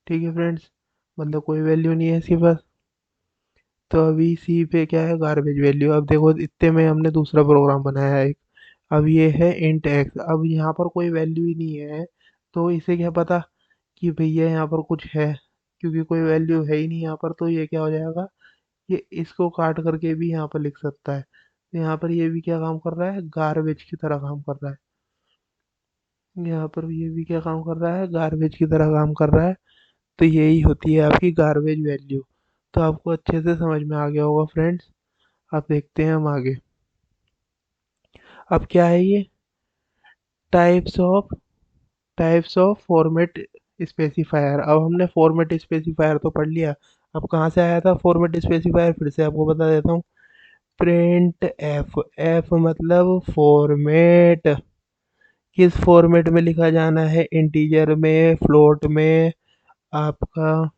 ठीक है फ्रेंड्स, मतलब कोई वैल्यू नहीं है इसके पास। तो अभी सी पे क्या है, गार्बेज वैल्यू। अब देखो इतने में हमने दूसरा प्रोग्राम बनाया है एक। अब ये है इंट एक्स, अब यहाँ पर कोई वैल्यू ही नहीं है, तो इसे क्या पता कि भैया यहाँ पर कुछ है, क्योंकि कोई वैल्यू है ही नहीं यहाँ पर, तो ये क्या हो जाएगा, ये इसको काट करके भी यहाँ पर लिख सकता है। तो यहाँ पर ये भी क्या काम कर रहा है, गार्बेज की तरह काम कर रहा है। यहाँ पर ये भी क्या काम कर रहा है, गार्बेज की तरह काम कर रहा है। तो यही होती है आपकी गार्बेज वैल्यू। तो आपको अच्छे से समझ में आ गया होगा फ्रेंड्स। अब देखते हैं हम आगे। अब क्या है ये, टाइप्स ऑफ फॉर्मेट स्पेसिफायर। अब हमने फॉर्मेट स्पेसिफायर तो पढ़ लिया। अब कहाँ से आया था फॉर्मेट स्पेसिफायर, फिर से आपको बता देता हूँ। प्रिंट एफ, एफ मतलब फॉर्मेट, किस फॉर्मेट में लिखा जाना है, इंटीजर में, फ्लोट में, आपका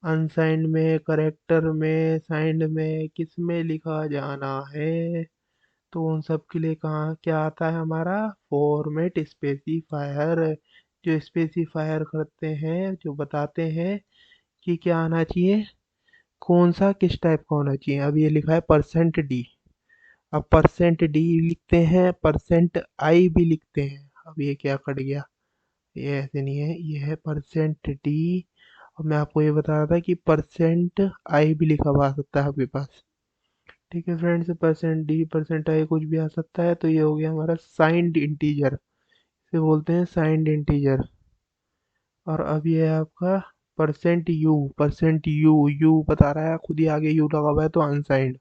अनसाइंड में, करेक्टर में, साइंड में, किस में लिखा जाना है। तो उन सब के लिए कहाँ क्या आता है हमारा, फॉर्मेट स्पेसिफायर। जो स्पेसिफायर करते हैं, जो बताते हैं कि क्या आना चाहिए, कौन सा किस टाइप का होना चाहिए। अब ये लिखा है परसेंट डी। अब परसेंट डी लिखते हैं, परसेंट आई भी लिखते हैं। अब ये क्या कट गया, ये ऐसे नहीं है, ये है परसेंट डी। और मैं आपको ये बता रहा था कि परसेंट आई भी लिखा हुआ आ सकता है आपके पास। ठीक है फ्रेंड्स, परसेंट डी परसेंट आई कुछ भी आ सकता है। तो ये हो गया हमारा साइंड इंटीजर, इसे बोलते हैं साइंड इंटीजर। और अब ये है आपका percent you, percent you, you बता रहा है खुद ही आगे यू लगा हुआ है, तो अनसाइंड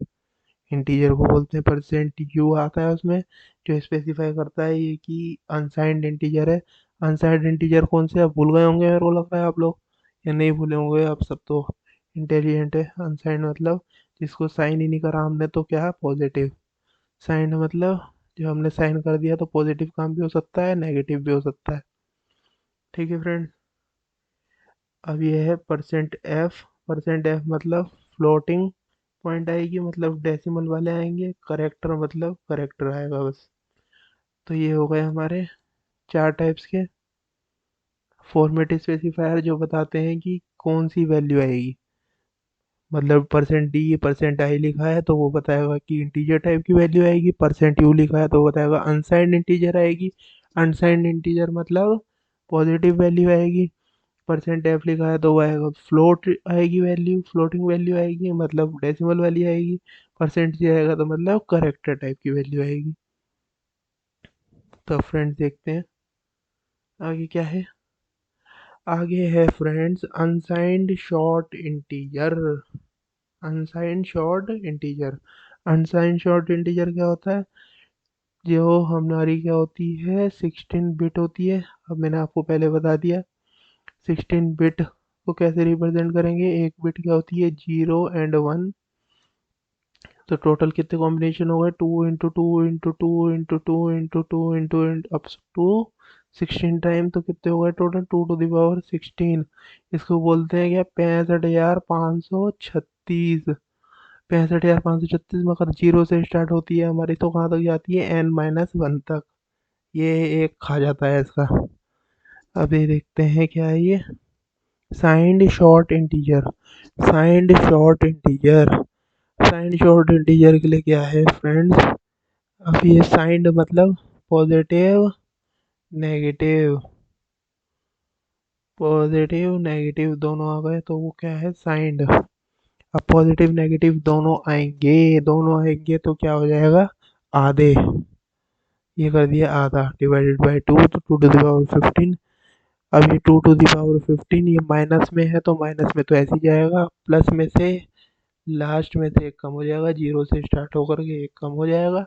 इंटीजर को बोलते हैं परसेंट यू आता है उसमें, जो स्पेसिफाई करता है ये कि अनसाइंड इंटीजर है। अनसाइंड इंटीजर कौन से, आप भूल गए होंगे मेरे को लग रहा है आप लोग, या नहीं भूले होंगे, आप सब तो इंटेलिजेंट है। अनसाइंड मतलब जिसको साइन ही नहीं करा हमने, तो क्या है, पॉजिटिव। साइन मतलब जो हमने साइन कर दिया तो पॉजिटिव काम भी हो सकता है, नेगेटिव भी हो सकता है। ठीक है फ्रेंड, अब ये है परसेंट एफ। परसेंट एफ मतलब फ्लोटिंग पॉइंट आएगी, मतलब डेसिमल वाले आएंगे। करेक्टर मतलब करेक्टर आएगा बस। तो ये हो गए हमारे चार टाइप्स के फॉर्मेट स्पेसिफायर, जो बताते हैं कि कौन सी वैल्यू आएगी। मतलब परसेंट डी परसेंट आई लिखा है तो वो बताएगा कि इंटीजर टाइप की वैल्यू आएगी। परसेंट यू लिखा है तो वो बताएगा अनसाइंड इंटीजर आएगी। अनसाइंड इंटीजर मतलब पॉजिटिव वैल्यू आएगी। परसेंट एफ लिखा है तो वो आएगा फ्लोट आएगी वैल्यू, फ्लोटिंग वैल्यू आएगी, मतलब डेसिमल वैल्यू आएगी। परसेंट जी आएगा तो मतलब करेक्टर टाइप की वैल्यू आएगी। तो फ्रेंड्स देखते हैं आगे क्या है। आगे है friends unsigned short integer. Unsigned short integer, unsigned short integer क्या होता है, जो हमारी क्या होती है 16 बिट होती है। अब मैंने आपको पहले बता दिया 16 बिट को कैसे रिप्रेजेंट करेंगे। एक बिट क्या होती है, 0 और 1। तो टोटल कितने कॉम्बिनेशन हो गए, 2 into 2 into 2 into 2 into 2 up to 16 time. तो कितने हो गए टोटल, 2 टू द पावर 16। इसको बोलते हैं क्या, 65,536। 65,536 मगर जीरो से स्टार्ट होती है हमारी, तो कहाँ तक जाती है, n-1 तक। ये एक खा जाता है इसका। अब ये देखते हैं क्या है ये, signed short integer. Signed short integer, signed short integer के लिए क्या है फ्रेंड्स, अब ये साइंड मतलब पॉजिटिव नेगेटिव, पॉजिटिव नेगेटिव दोनों आ गए तो वो क्या है, साइंड। अब पॉजिटिव नेगेटिव दोनों आएंगे तो क्या हो जाएगा, आधे। ये कर दिया आधा, डिवाइडेड बाय 2 तो 2 टू द पावर 15। अब ये 2 to the power 15 ये माइनस में है, तो माइनस में तो ऐसे ही जाएगा, प्लस में से लास्ट में से एक कम हो जाएगा, जीरो से स्टार्ट होकर के एक कम हो जाएगा,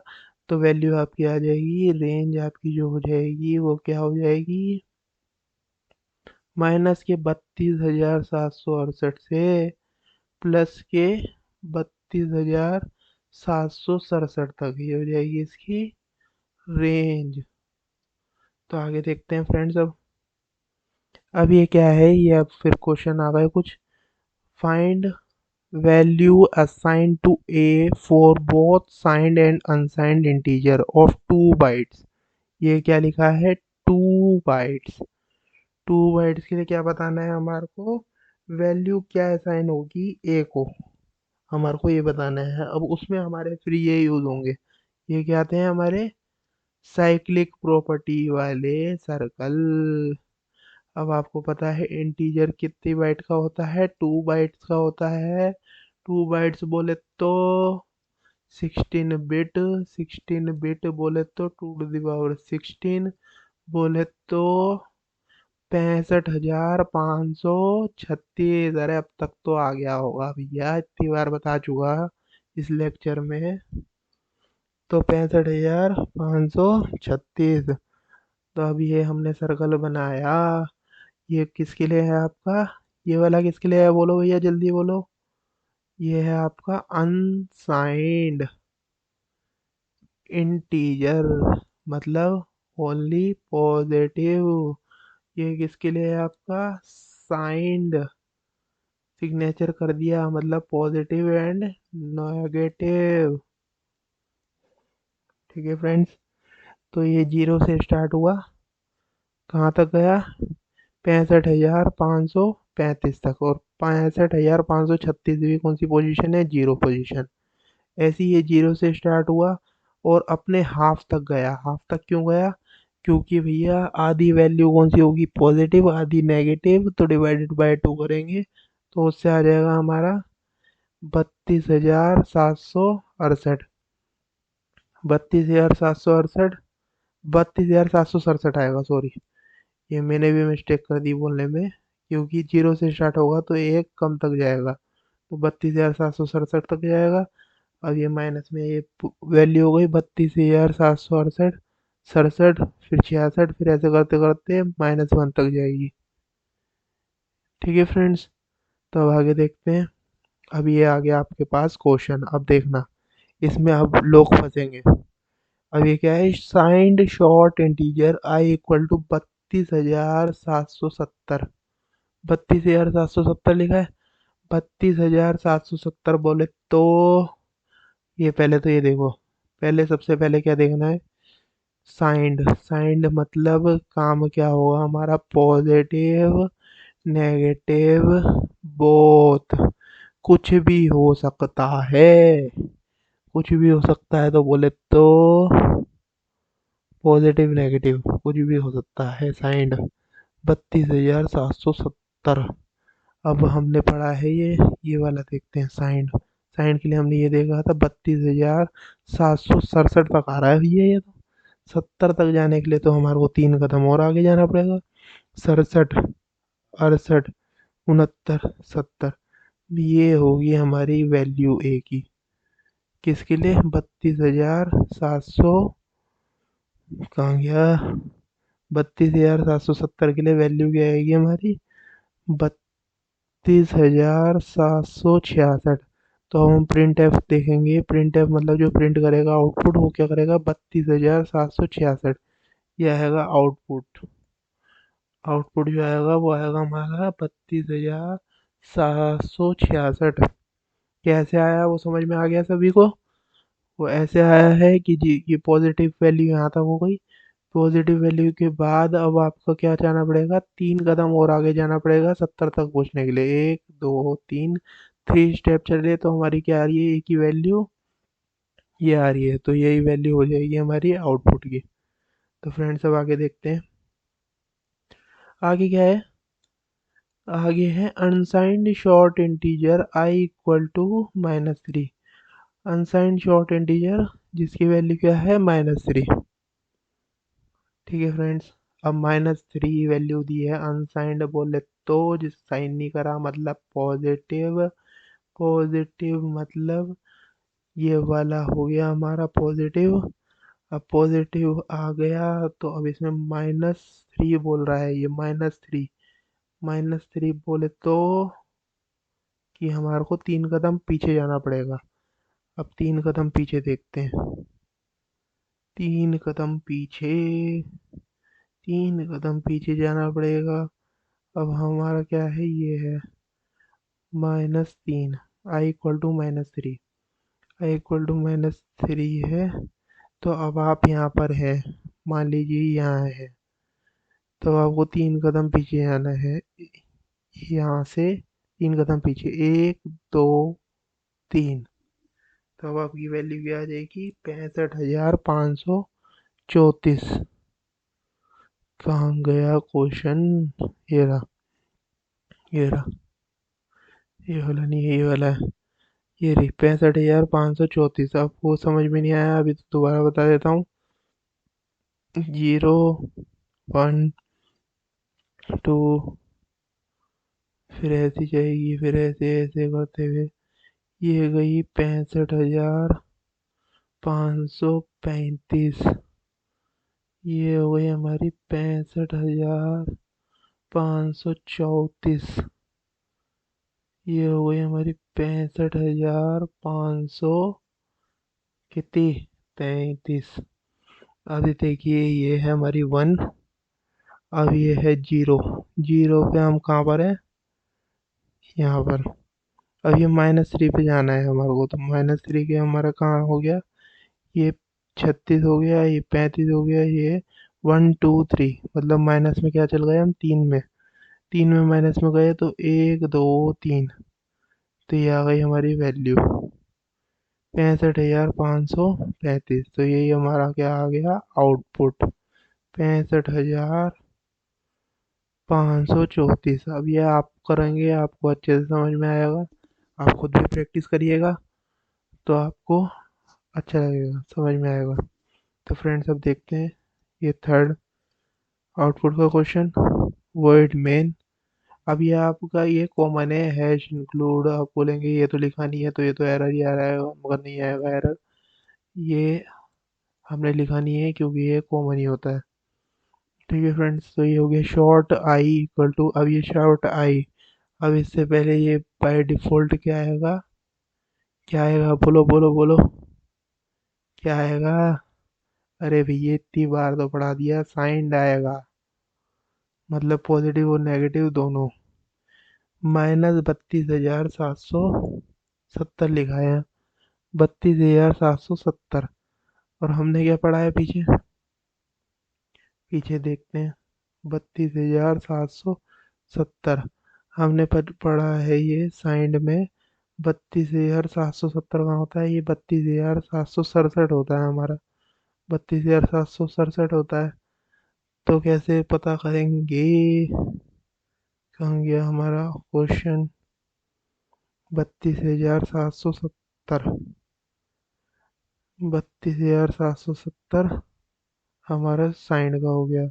तो वैल्यू आपकी आ जाएगी, रेंज आपकी जो हो जाएगी वो क्या हो जाएगी, माइनस के 32,768 से प्लस के 32,767 तक, ये हो जाएगी इसकी रेंज। तो आगे देखते हैं फ्रेंड्स। अब ये क्या है, ये अब फिर क्वेश्चन आ गए कुछ, find value assign to a for both signed and unsigned integer of 2 bytes. ये क्या लिखा है, 2 बाइट्स। 2 बाइट्स के लिए क्या बताना है हमारे को, वैल्यू क्या असाइन होगी ए को, हमारे को ये बताना है। अब उसमें हमारे फिर ये यूज होंगे, ये क्या आते हैं हमारे साइक्लिक प्रॉपर्टी वाले सर्कल। अब आपको पता है इंटीजर कितनी बाइट का होता है, 2 बाइट्स का होता है। 2 बाइट्स बोले तो 16 बिट, 16 बिट बोले तो 2 to the power 16, बोले तो 65,536। अरे अब तक तो आ गया होगा भैया, इतनी बार बता चुका इस लेक्चर में। तो 65,536। तो अब ये हमने सर्कल बनाया, ये किसके लिए है आपका, ये वाला किसके लिए है बोलो भैया, जल्दी बोलो। ये है आपका अनसाइंड इंटीजर, मतलब ओनली पॉजिटिव। ये किसके लिए है आपका, साइंड, सिग्नेचर कर दिया, मतलब पॉजिटिव एंड नेगेटिव। ठीक है फ्रेंड्स, तो ये जीरो से स्टार्ट हुआ, कहाँ तक गया, 65,535 तक, और 65,536 भी कौन सी पोजीशन है, जीरो पोजीशन। ऐसे ही ये जीरो से स्टार्ट हुआ और अपने हाफ तक गया। हाफ तक क्यों गया, क्योंकि भैया आधी वैल्यू कौन सी होगी, पॉजिटिव, आधी नेगेटिव, तो डिवाइडेड बाय 2 करेंगे, तो उससे आ जाएगा हमारा 32,768। 32,768, 32,767 आएगा, सॉरी, ये मैंने भी मिस्टेक कर दी बोलने में, क्योंकि जीरो से स्टार्ट होगा तो एक कम तक जाएगा, तो 32,767 तक जाएगा। अब ये माइनस में ये वैल्यू हो गई 32,768, 67, फिर 66, फिर ऐसे करते करते -1 तक जाएगी। ठीक है फ्रेंड्स, तो अब आगे देखते हैं। अब ये आ गया आपके पास क्वेश्चन, अब देखना इसमें अब लोग फंसेंगे। अब ये क्या है, signed short integer i equal to 32,770। 32,770 लिखा है, 32,770 बोले तो ये पहले तो ये देखो, पहले सबसे पहले क्या देखना है, साइंड। साइंड मतलब काम क्या होगा हमारा, पॉजिटिव, नेगेटिव, बोथ, कुछ भी हो सकता है, कुछ भी हो सकता है, तो बोले तो पॉजिटिव नेगेटिव कुछ भी हो सकता है साइंड। 32,770। अब हमने पढ़ा है ये वाला देखते हैं साइंड। साइंड के लिए हमने ये देखा था 32,767 तक आ रहा है भैया, ये तो 70 तक जाने के लिए तो हमारे को 3 कदम और आगे जाना पड़ेगा, 67, 68, 69, 70। ये होगी हमारी वैल्यू ए की, किसके लिए, 32,700, कहाँ गया, 32,770 के लिए वैल्यू क्या आएगी हमारी, 32,766। तो हम प्रिंट एफ देखेंगे, प्रिंट एफ मतलब जो प्रिंट करेगा आउटपुट वो क्या करेगा, 32,766, ये आएगा आउटपुट। आउटपुट जो आएगा वो आएगा हमारा 32,766। कैसे आया वो समझ में आ गया सभी को, वो ऐसे आया है कि जी ये पॉजिटिव वैल्यू यहाँ तक हो गई। पॉजिटिव वैल्यू के बाद अब आपको क्या जाना पड़ेगा, 3 कदम और आगे जाना पड़ेगा 70 तक पहुँचने के लिए, 1, 2, 3, 3 स्टेप चल रहे, तो हमारी क्या आ रही है, ए की वैल्यू ये आ रही है, तो यही वैल्यू हो जाएगी हमारी आउटपुट की। तो फ्रेंड्स अब आगे देखते हैं, आगे क्या है, आगे है unsigned short integer i equal to -3। Unsigned short integer जिसकी वैल्यू क्या है, -3। ठीक है फ्रेंड्स, अब -3 वैल्यू दी है अनसाइंड बोले तो, जिस साइन नहीं करा मतलब पॉजिटिव। पॉजिटिव मतलब ये वाला हो गया हमारा पॉजिटिव। अब पॉजिटिव आ गया तो अब इसमें -3 बोल रहा है, ये -3। -3 बोले तो कि हमारे को 3 कदम पीछे जाना पड़ेगा। अब 3 कदम पीछे देखते हैं। 3 कदम पीछे, 3 कदम पीछे जाना पड़ेगा। अब हमारा क्या है, ये है -3। i = -3, i = -3 है। तो अब आप यहाँ पर है, मान लीजिए यहाँ है, तो आपको 3 कदम पीछे जाना है। यहाँ से 3 कदम पीछे, 1 2 3। तो अब आपकी वैल्यू क्या आ जाएगी, 65,534। कहाँ गया क्वेश्चन, ये रहा, ये रहा, ये वाला नहीं है, ये वाला है। ये रही 65,534। आपको समझ में नहीं आया अभी तो दोबारा बता देता हूँ। 0 1 2, फिर ऐसी जाएगी, फिर ऐसे ऐसे करते हुए ये गई 65,535। ये हो गई हमारी 65,534। ये हो गई हमारी 65,500 कितनी, 33। अभी देखिए ये है हमारी 1। अब ये है 0। 0 पे हम कहाँ पर है, यहाँ पर। अब ये -3 पे जाना है हमारे को, तो -3 के हमारा कहाँ हो गया, ये 36 हो गया, ये 35 हो गया, ये 1 2 3, मतलब माइनस में क्या चल गए हम, 3 में। 3 में माइनस में गए तो 1 2 3। तो ये आ गई हमारी वैल्यू 65,535। तो यही हमारा क्या आ गया आउटपुट, 65,534। अब ये आप करेंगे आपको अच्छे से समझ में आएगा। आप खुद भी प्रैक्टिस करिएगा तो आपको अच्छा लगेगा, समझ में आएगा। तो फ्रेंड्स अब देखते हैं ये थर्ड आउटपुट का क्वेश्चन, वर्ड मेन। अब ये आपका ये कॉमन है, हैश इंक्लूड। आप बोलेंगे ये तो लिखा नहीं है तो ये तो एरर ही आ रहा है, मगर नहीं आएगा एरर। ये हमने लिखा नहीं है क्योंकि ये कॉमन ही होता है। ठीक है फ्रेंड्स, तो ये हो गया शॉर्ट आई इक्वल टू, अब ये शॉर्ट आई, अब इससे पहले ये बाय डिफ़ॉल्ट क्या आएगा, क्या आएगा, बोलो बोलो बोलो, क्या आएगा। अरे भैया इतनी बार तो पढ़ा दिया, साइंड आएगा, मतलब पॉजिटिव और नेगेटिव दोनों। -32,770 लिखा है, 32,770। और हमने क्या पढ़ा है पीछे, पीछे देखते हैं। 32,770 हमने पढ़ा है, ये साइंड में 32,770 कहाँ होता है, ये 32,767 होता है हमारा, 32,767 होता है। तो कैसे पता करेंगे, कहाँ गया हमारा क्वेश्चन, 32,770, 32,770 हमारा साइन का हो गया।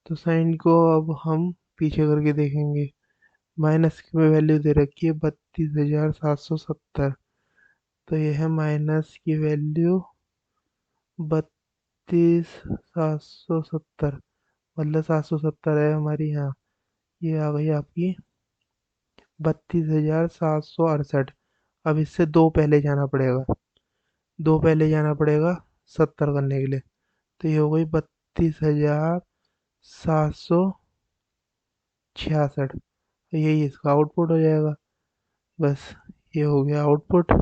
तो साइन को अब हम पीछे करके देखेंगे। माइनस की वैल्यू दे रखी है 32,770, तो ये है माइनस की वैल्यू 32,770, मतलब 770 है हमारी यहाँ। ये आ गई आपकी 32,768। अब इससे दो पहले जाना पड़ेगा, दो पहले जाना पड़ेगा 70 करने के लिए। तो ये हो गई 32,766। यही इसका आउटपुट हो जाएगा। बस ये हो गया आउटपुट।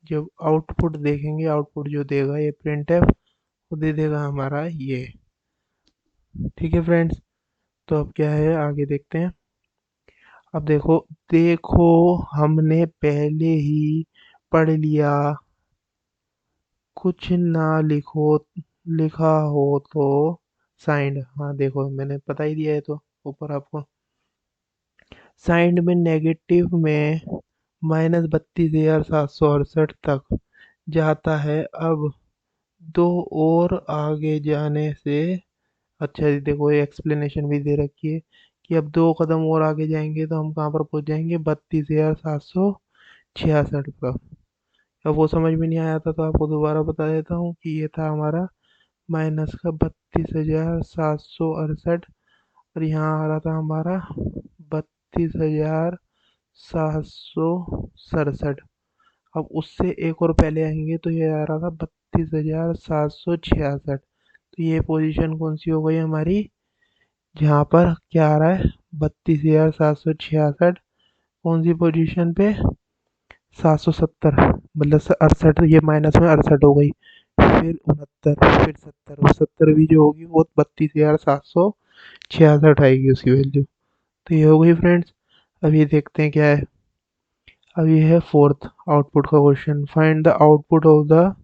जब आउटपुट देखेंगे, आउटपुट जो देगा ये प्रिंट है, वो दे देगा हमारा ये। ठीक है फ्रेंड्स, तो अब क्या है आगे देखते हैं। अब देखो, देखो हमने पहले ही पढ़ लिया, कुछ ना लिखो, लिखा हो तो साइंड। हाँ देखो मैंने बता ही दिया है तो ऊपर आपको। साइंड में नेगेटिव में -32,768 तक जाता है। अब दो और आगे जाने से अच्छा जी, देखो ये एक्सप्लेनेशन भी दे रखी है कि अब 2 कदम और आगे जाएंगे तो हम कहाँ पर पहुंच जाएंगे, 32,766 पर। अब वो समझ में नहीं आया था तो आपको दोबारा बता देता हूँ कि ये था हमारा माइनस का 32,768, और यहाँ आ रहा था हमारा 32,767। अब उससे एक और पहले आएंगे तो ये आ रहा था 32,766। तो ये पोजीशन कौन सी हो गई हमारी, जहाँ पर क्या आ रहा है, 32,766, कौन सी पोजीशन पे, 770, मतलब 68, ये माइनस में 68 हो गई, फिर 69, फिर 70, और 70 भी जो होगी वो 32,766 आएगी उसकी वैल्यू। तो ये हो गई फ्रेंड्स। अब ये देखते हैं क्या है। अब ये है फोर्थ आउटपुट का question, find the output of the,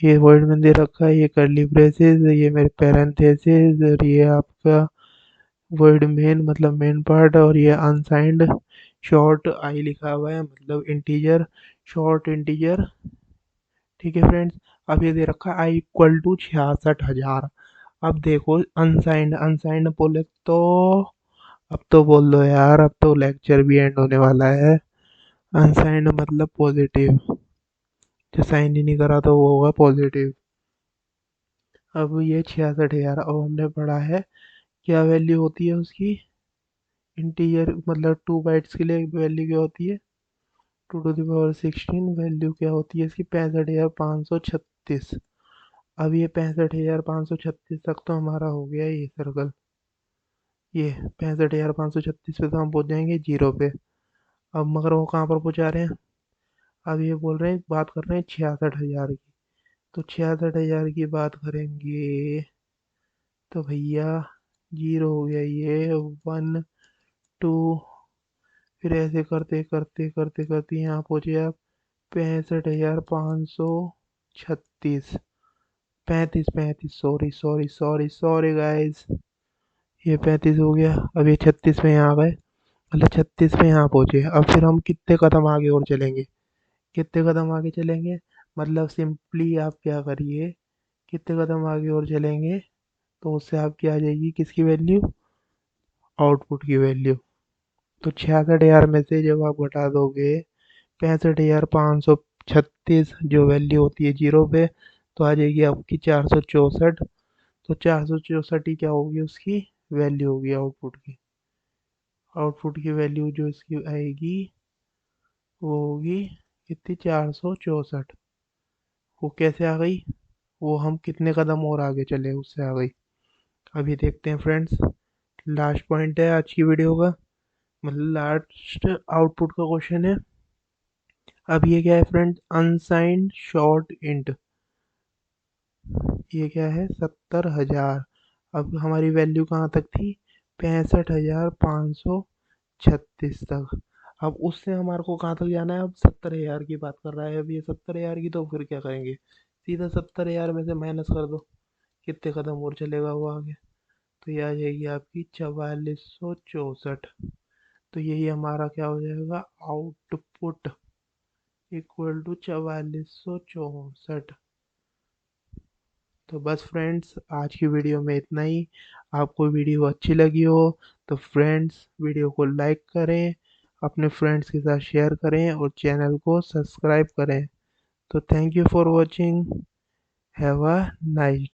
ये वर्ड में दे रखा है, ये कर्ली ब्रेसेस, ये मेरे पैरेंथेसिस, और ये आपका वर्ड मेन मतलब मेन पार्ट, और ये अनसाइंड शॉर्ट आई लिखा हुआ है मतलब इंटीजर, शॉर्ट इंटीजर। ठीक है फ्रेंड्स। अब ये दे रखा है आई इक्वल टू 66,000। अब देखो अनसाइंड अनसाइंड बोले तो, अब तो बोल दो यार, अब तो लेक्चर भी एंड होने वाला है। अनसाइंड मतलब पॉजिटिव, जो साइन ही नहीं करा तो वो होगा पॉजिटिव। अब ये 66,000, अब हमने पढ़ा है क्या वैल्यू होती है उसकी, इंटीजर मतलब 2 बाइट्स के लिए वैल्यू क्या होती है, 2 टू द पावर 16, वैल्यू क्या होती है इसकी, 65,536। अब ये 65,536 तक तो हमारा हो गया ये सर्कल, ये 65,536 पे तो हम पहुंच जाएंगे जीरो पे। अब मगर वो कहाँ पर पहुंचा रहे हैं, अब ये बोल रहे हैं, बात कर रहे हैं 66,000 की। तो 66,000 की बात करेंगे तो भैया जीरो हो गया ये, 1 2, फिर ऐसे करते करते करते करते यहाँ पहुंचे आप 65,536, 35 sorry sorry sorry sorry guys, ये 35 हो गया। अब ये 36 में यहाँ आ गए, मतलब 36 में यहाँ पहुंचे। अब फिर हम कितने कदम आगे और चलेंगे, कितने कदम आगे चलेंगे, मतलब सिंपली आप क्या करिए, कितने कदम आगे और चलेंगे तो उससे आपकी आ जाएगी किसकी वैल्यू, आउटपुट की वैल्यू। तो 66,000 में से जब आप घटा दोगे 65,536, जो वैल्यू होती है जीरो पे, तो आ जाएगी आपकी 464। तो 464 ही क्या होगी उसकी वैल्यू होगी आउटपुट की, आउटपुट की वैल्यू जो इसकी आएगी वो होगी कितनी, 464। वो कैसे आ गई, वो हम कितने कदम और आगे चले उससे आ गई। अभी देखते हैं फ्रेंड्स, लास्ट पॉइंट है आज की वीडियो का, मतलब लास्ट आउटपुट का क्वेश्चन है। अब ये क्या है फ्रेंड्स, अनसाइंड शॉर्ट इंट, ये क्या है, 70,000। अब हमारी वैल्यू कहाँ तक थी, 65,536 तक। अब उससे हमारे को कहाँ तक जाना है, अब 70,000 की बात कर रहा है, अब ये 70,000 की, तो फिर क्या करेंगे, सीधा 70,000 में से माइनस कर दो, कितने कदम और चलेगा वो आगे, तो ये आ जाएगी आपकी 4464। तो यही हमारा क्या हो जाएगा, आउटपुट इक्वल टू 4464। तो बस फ्रेंड्स आज की वीडियो में इतना ही। आपको वीडियो अच्छी लगी हो तो फ्रेंड्स वीडियो को लाइक करें, अपने फ्रेंड्स के साथ शेयर करें और चैनल को सब्सक्राइब करें। तो thank you for watching, have a nice